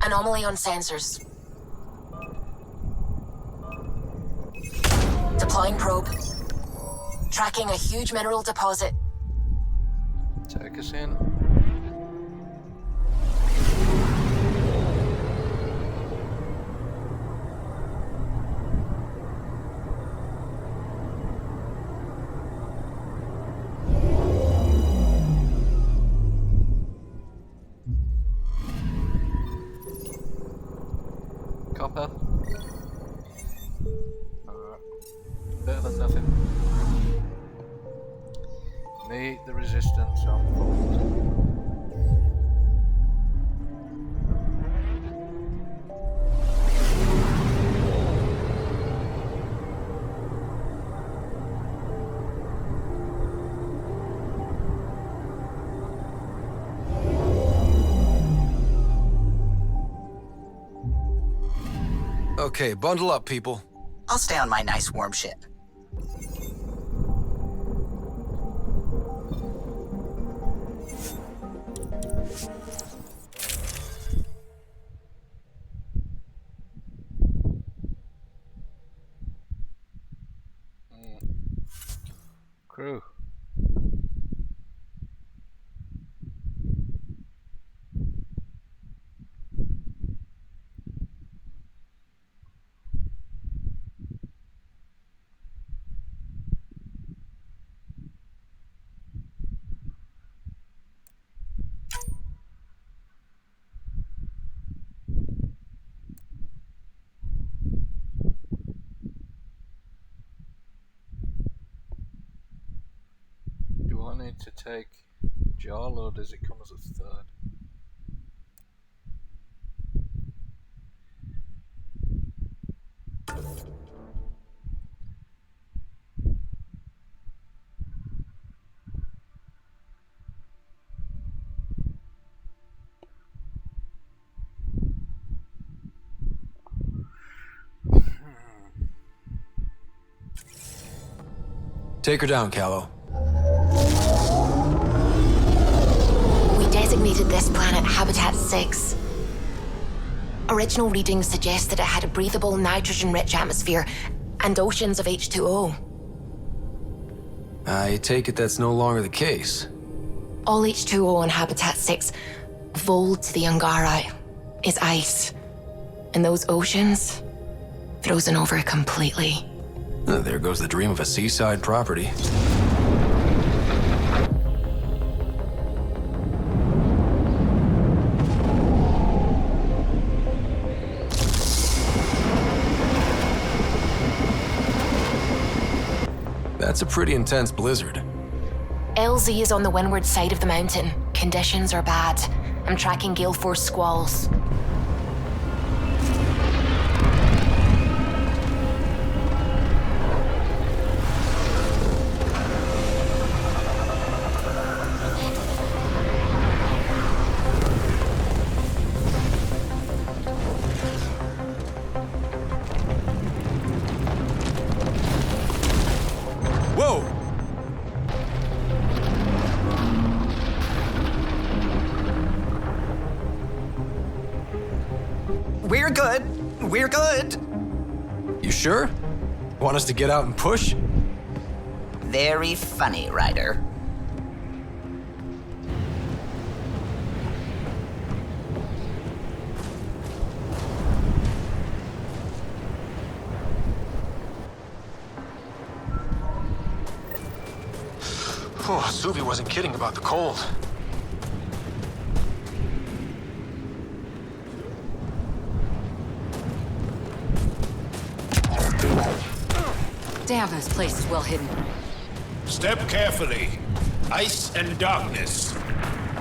Anomaly on sensors. Deploying probe. Tracking a huge mineral deposit. Take us in. Copper. Better than nothing. Meet the resistance on board. Okay, bundle up, people. I'll stay on my nice warm ship. Crew. Do I need to take Jarl or does it come as a third? Take her down, Callow. We designated this planet Habitat 6. Original readings suggest that it had a breathable, nitrogen-rich atmosphere and oceans of H2O. I take it that's no longer the case. All H2O on Habitat 6, vold to the Angara, is ice. And those oceans, frozen over completely. There goes the dream of a seaside property. That's a pretty intense blizzard. LZ is on the windward side of the mountain. Conditions are bad. I'm tracking gale force squalls. Whoa! We're good. We're good. You sure? Want us to get out and push? Very funny, Ryder. Oh, Suvi wasn't kidding about the cold. Damn, this place is well hidden. Step carefully. Ice and darkness.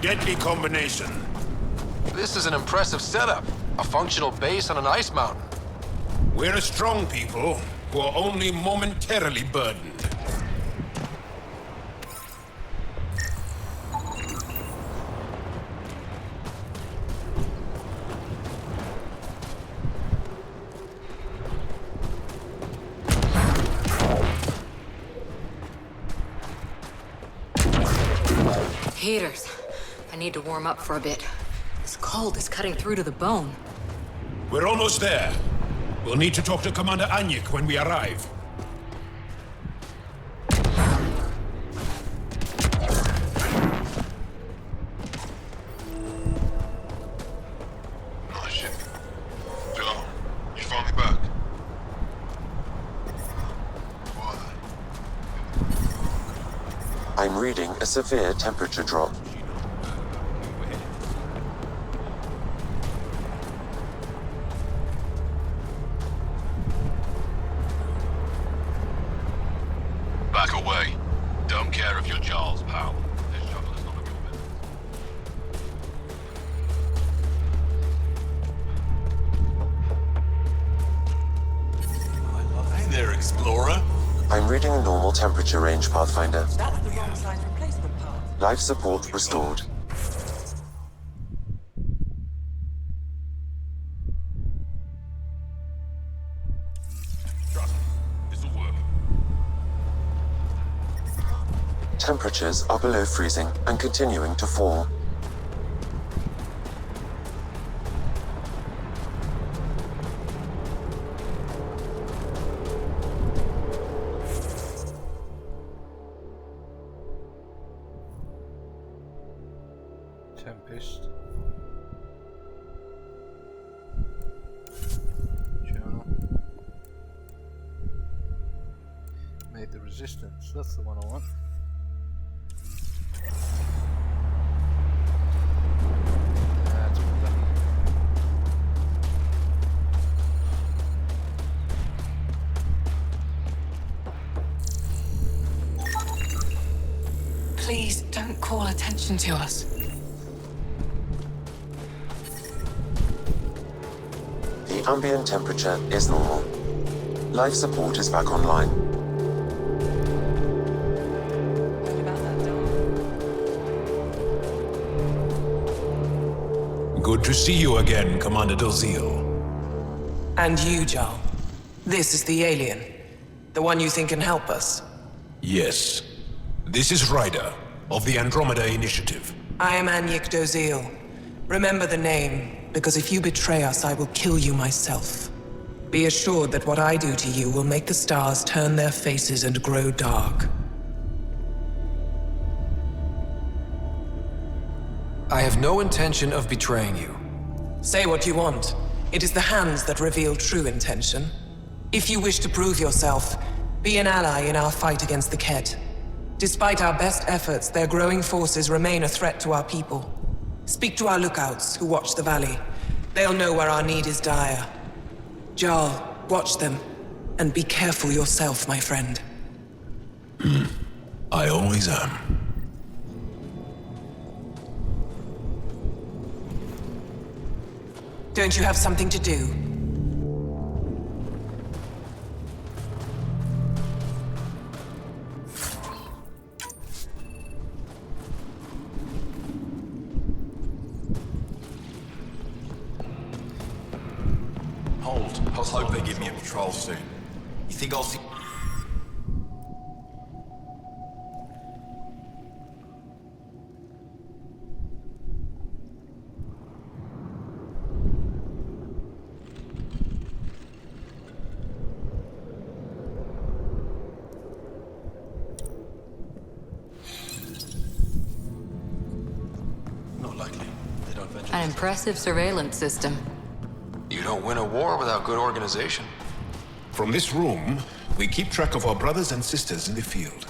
Deadly combination. This is an impressive setup. A functional base on an ice mountain. We're a strong people who are only momentarily burdened. Heaters. I need to warm up for a bit. This cold is cutting through to the bone. We're almost there. We'll need to talk to Commander Anyik when we arrive. Oh shit. Joe, you finally back. I'm reading a severe temperature drop. Back away. Don't care if you're Charles, pal. This shuttle is none of your business. Hey there, Explorer. I'm reading a normal temperature range, Pathfinder. That's the wrong size replacement part. Life support restored. Trust me, this'll work. Temperatures are below freezing and continuing to fall. Tempest. Journal. Made the resistance. That's the one I want. That's better. Please don't call attention to us. The ambient temperature is normal. Life support is back online. Good to see you again, Commander Dalziel. And you, Jarl. This is the alien. The one you think can help us. Yes. This is Ryder, of the Andromeda Initiative. I am Anyik Dalziel. Remember the name, because if you betray us, I will kill you myself. Be assured that what I do to you will make the stars turn their faces and grow dark. I have no intention of betraying you. Say what you want. It is the hands that reveal true intention. If you wish to prove yourself, be an ally in our fight against the Kett. Despite our best efforts, their growing forces remain a threat to our people. Speak to our lookouts who watch the valley. They'll know where our need is dire. Jarl, watch them. And be careful yourself, my friend. I always am. Don't you have something to do? Hold. I was hoping they'd give me a patrol soon. You think I'll see... Not likely. They don't venture... An impressive surveillance system. You don't win a war without good organization. From this room, we keep track of our brothers and sisters in the field.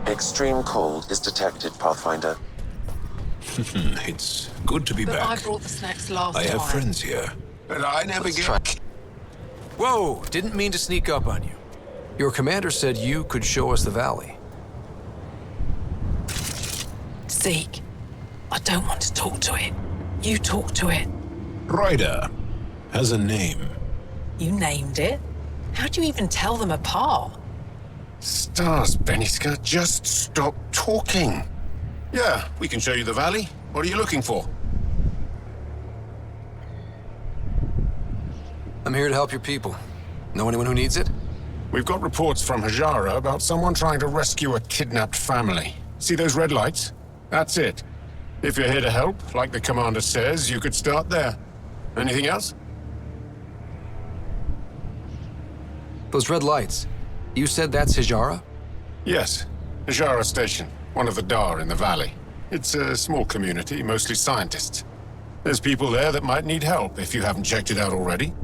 Extreme cold is detected, Pathfinder. It's good to be But back. I brought the snacks last I time. have friends here. But I never get... Whoa! Didn't mean to sneak up on you. Your commander said you could show us the valley. Zeke, I don't want to talk to it. You talk to it. Ryder has a name. You named it? How'd you even tell them apart? Stars, Beniska, just stop talking. Yeah, we can show you the valley. What are you looking for? I'm here to help your people. Know anyone who needs it? We've got reports from Hajara about someone trying to rescue a kidnapped family. See those red lights? That's it. If you're here to help, like the commander says, you could start there. Anything else? Those red lights. You said that's Hajara? Yes. Hajara Station, one of the Dar in the valley. It's a small community, mostly scientists. There's people there that might need help if you haven't checked it out already.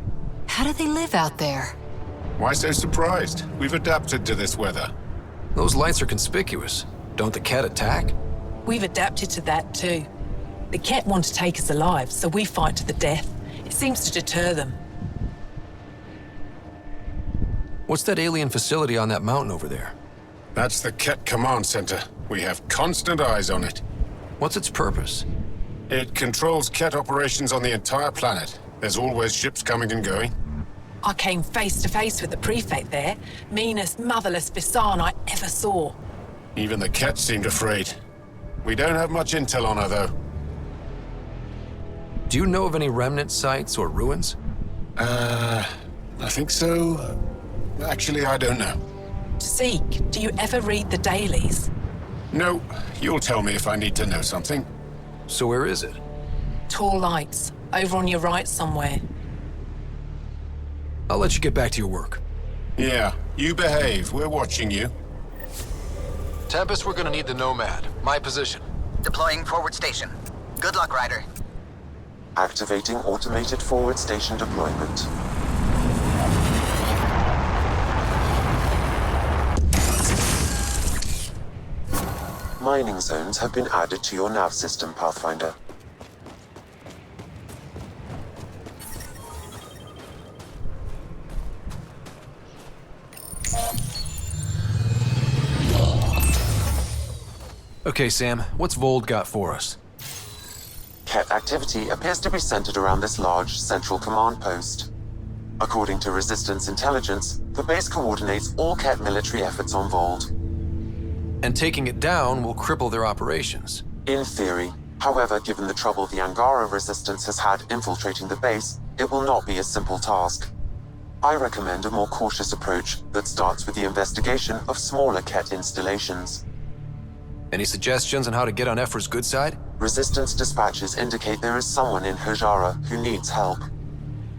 How do they live out there? Why so surprised? We've adapted to this weather. Those lights are conspicuous. Don't the Kett attack? We've adapted to that too. The Kett want to take us alive, so we fight to the death. It seems to deter them. What's that alien facility on that mountain over there? That's the Kett Command Center. We have constant eyes on it. What's its purpose? It controls Kett operations on the entire planet. There's always ships coming and going. I came face to face with the prefect there. Meanest, motherless Visan I ever saw. Even the Kett seemed afraid. We don't have much intel on her, though. Do you know of any remnant sites or ruins? I think so. Actually, I don't know. Zeke, do you ever read the dailies? No, you'll tell me if I need to know something. So where is it? Tall lights, over on your right somewhere. I'll let you get back to your work. Yeah, you behave. We're watching you. Tempest, we're gonna need the Nomad. My position. Deploying forward station. Good luck, Ryder. Activating automated forward station deployment. Mining zones have been added to your nav system, Pathfinder. Okay, Sam, what's Vold got for us? Kett activity appears to be centered around this large central command post. According to Resistance intelligence, the base coordinates all Kett military efforts on Vold. And taking it down will cripple their operations. In theory. However, given the trouble the Angara Resistance has had infiltrating the base, it will not be a simple task. I recommend a more cautious approach that starts with the investigation of smaller Kett installations. Any suggestions on how to get on Ephra's good side? Resistance dispatches indicate there is someone in Hajara who needs help.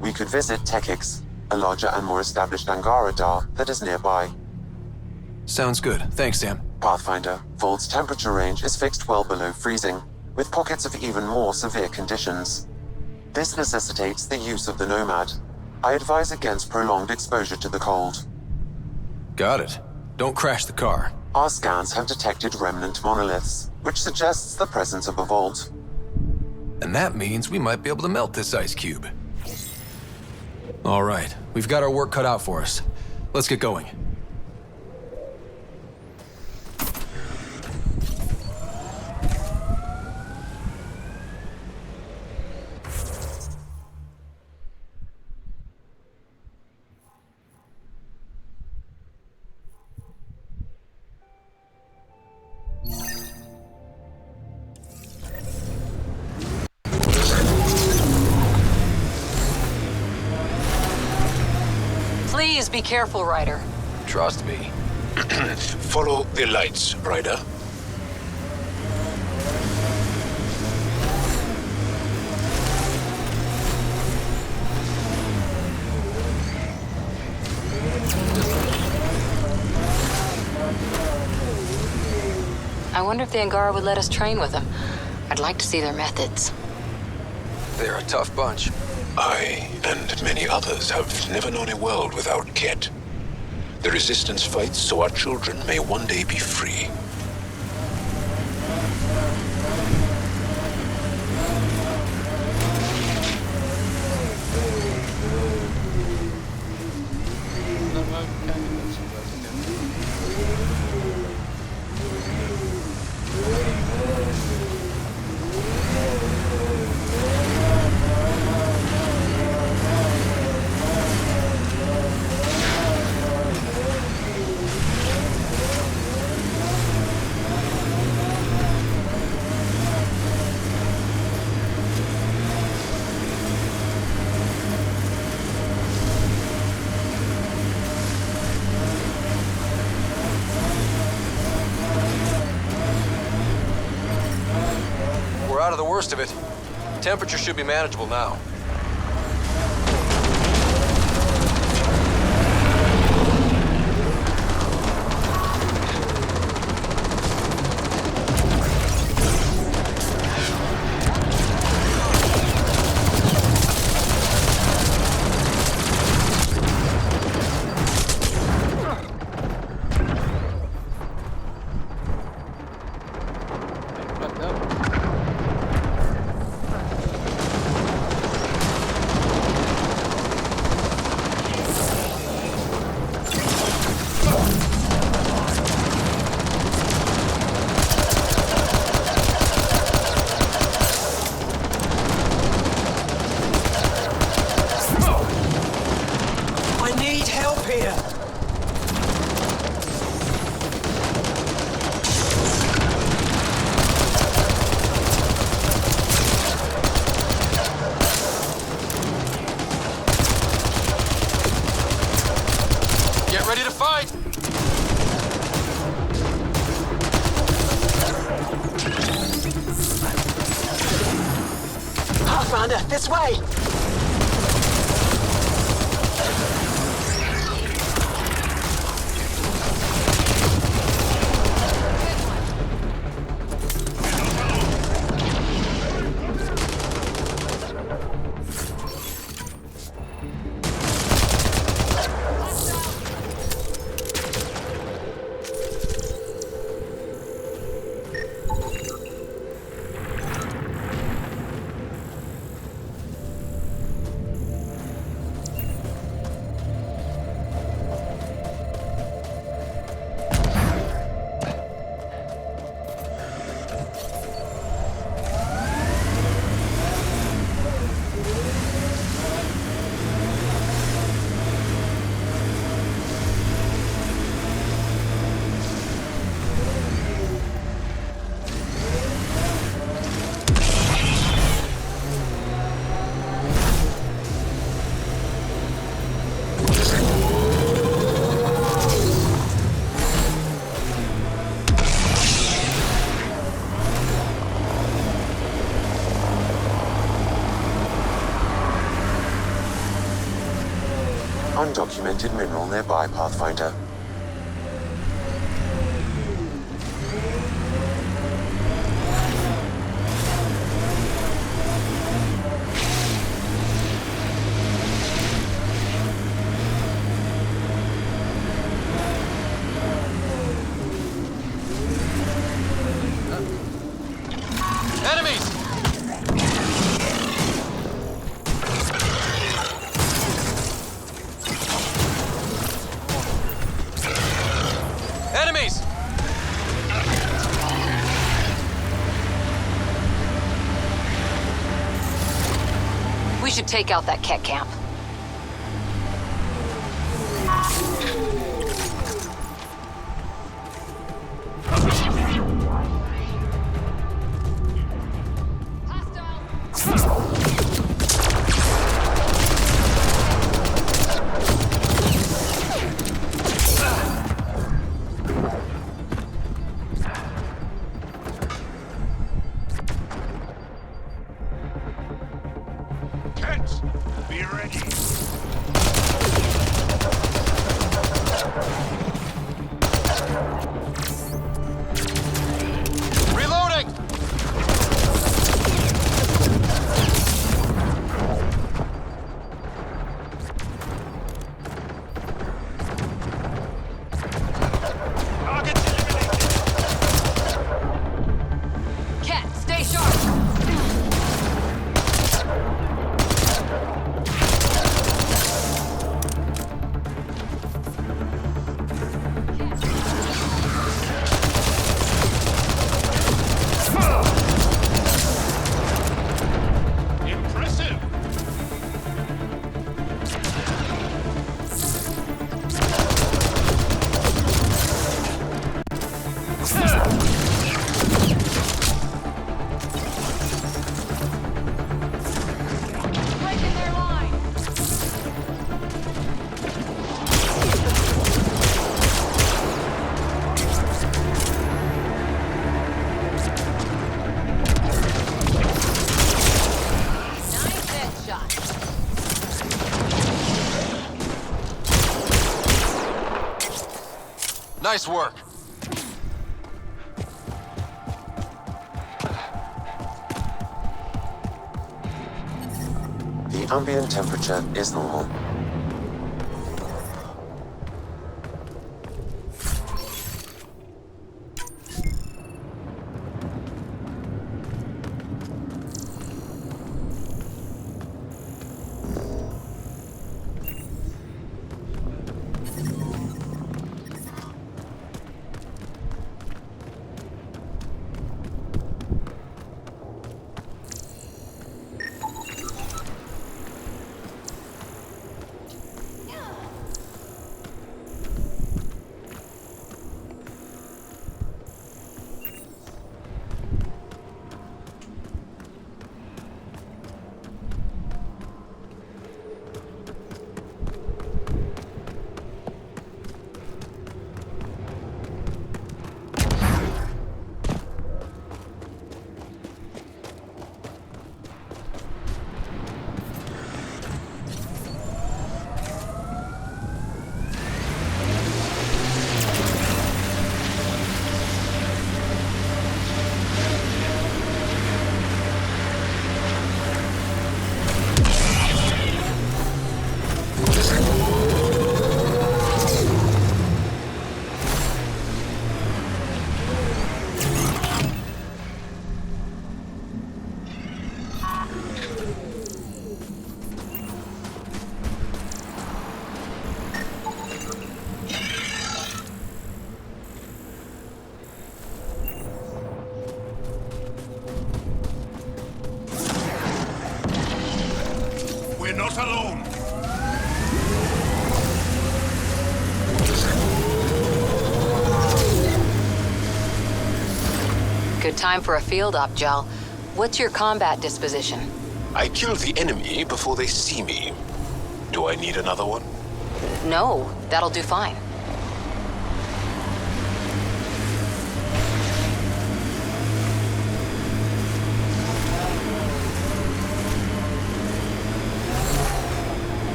We could visit Tekix, a larger and more established Angara Dar that is nearby. Sounds good. Thanks, Sam. Pathfinder, Vold's temperature range is fixed well below freezing, with pockets of even more severe conditions. This necessitates the use of the Nomad. I advise against prolonged exposure to the cold. Got it. Don't crash the car. Our scans have detected remnant monoliths, which suggests the presence of a vault. And that means we might be able to melt this ice cube. All right, we've got our work cut out for us. Let's get going. Please be careful, Ryder. Trust me. Follow the lights, Ryder. I wonder if the Angara would let us train with them. I'd like to see their methods. They're a tough bunch. I and many others have never known a world without Kett. The Resistance fights so our children may one day be free. of the worst of it. Temperature should be manageable now. Ready to fight! Pathfinder, this way! Undocumented mineral nearby, Pathfinder. Enemies! Enemies! We should take out that Kett camp. Kett, be ready. Nice work. The ambient temperature is normal. Not alone. Good time for a field op, Jal. What's your combat disposition? I kill the enemy before they see me. Do I need another one? No, that'll do fine.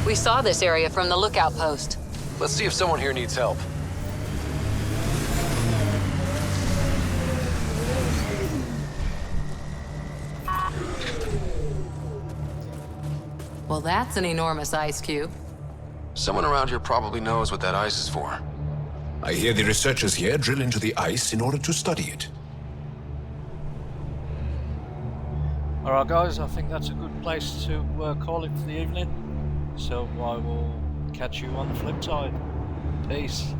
We saw this area from the lookout post. Let's see if someone here needs help. Well, that's an enormous ice cube. Someone around here probably knows what that ice is for. I hear the researchers here drill into the ice in order to study it. Alright guys, I think that's a good place to call it for the evening. So I will catch you on the flip side. Peace.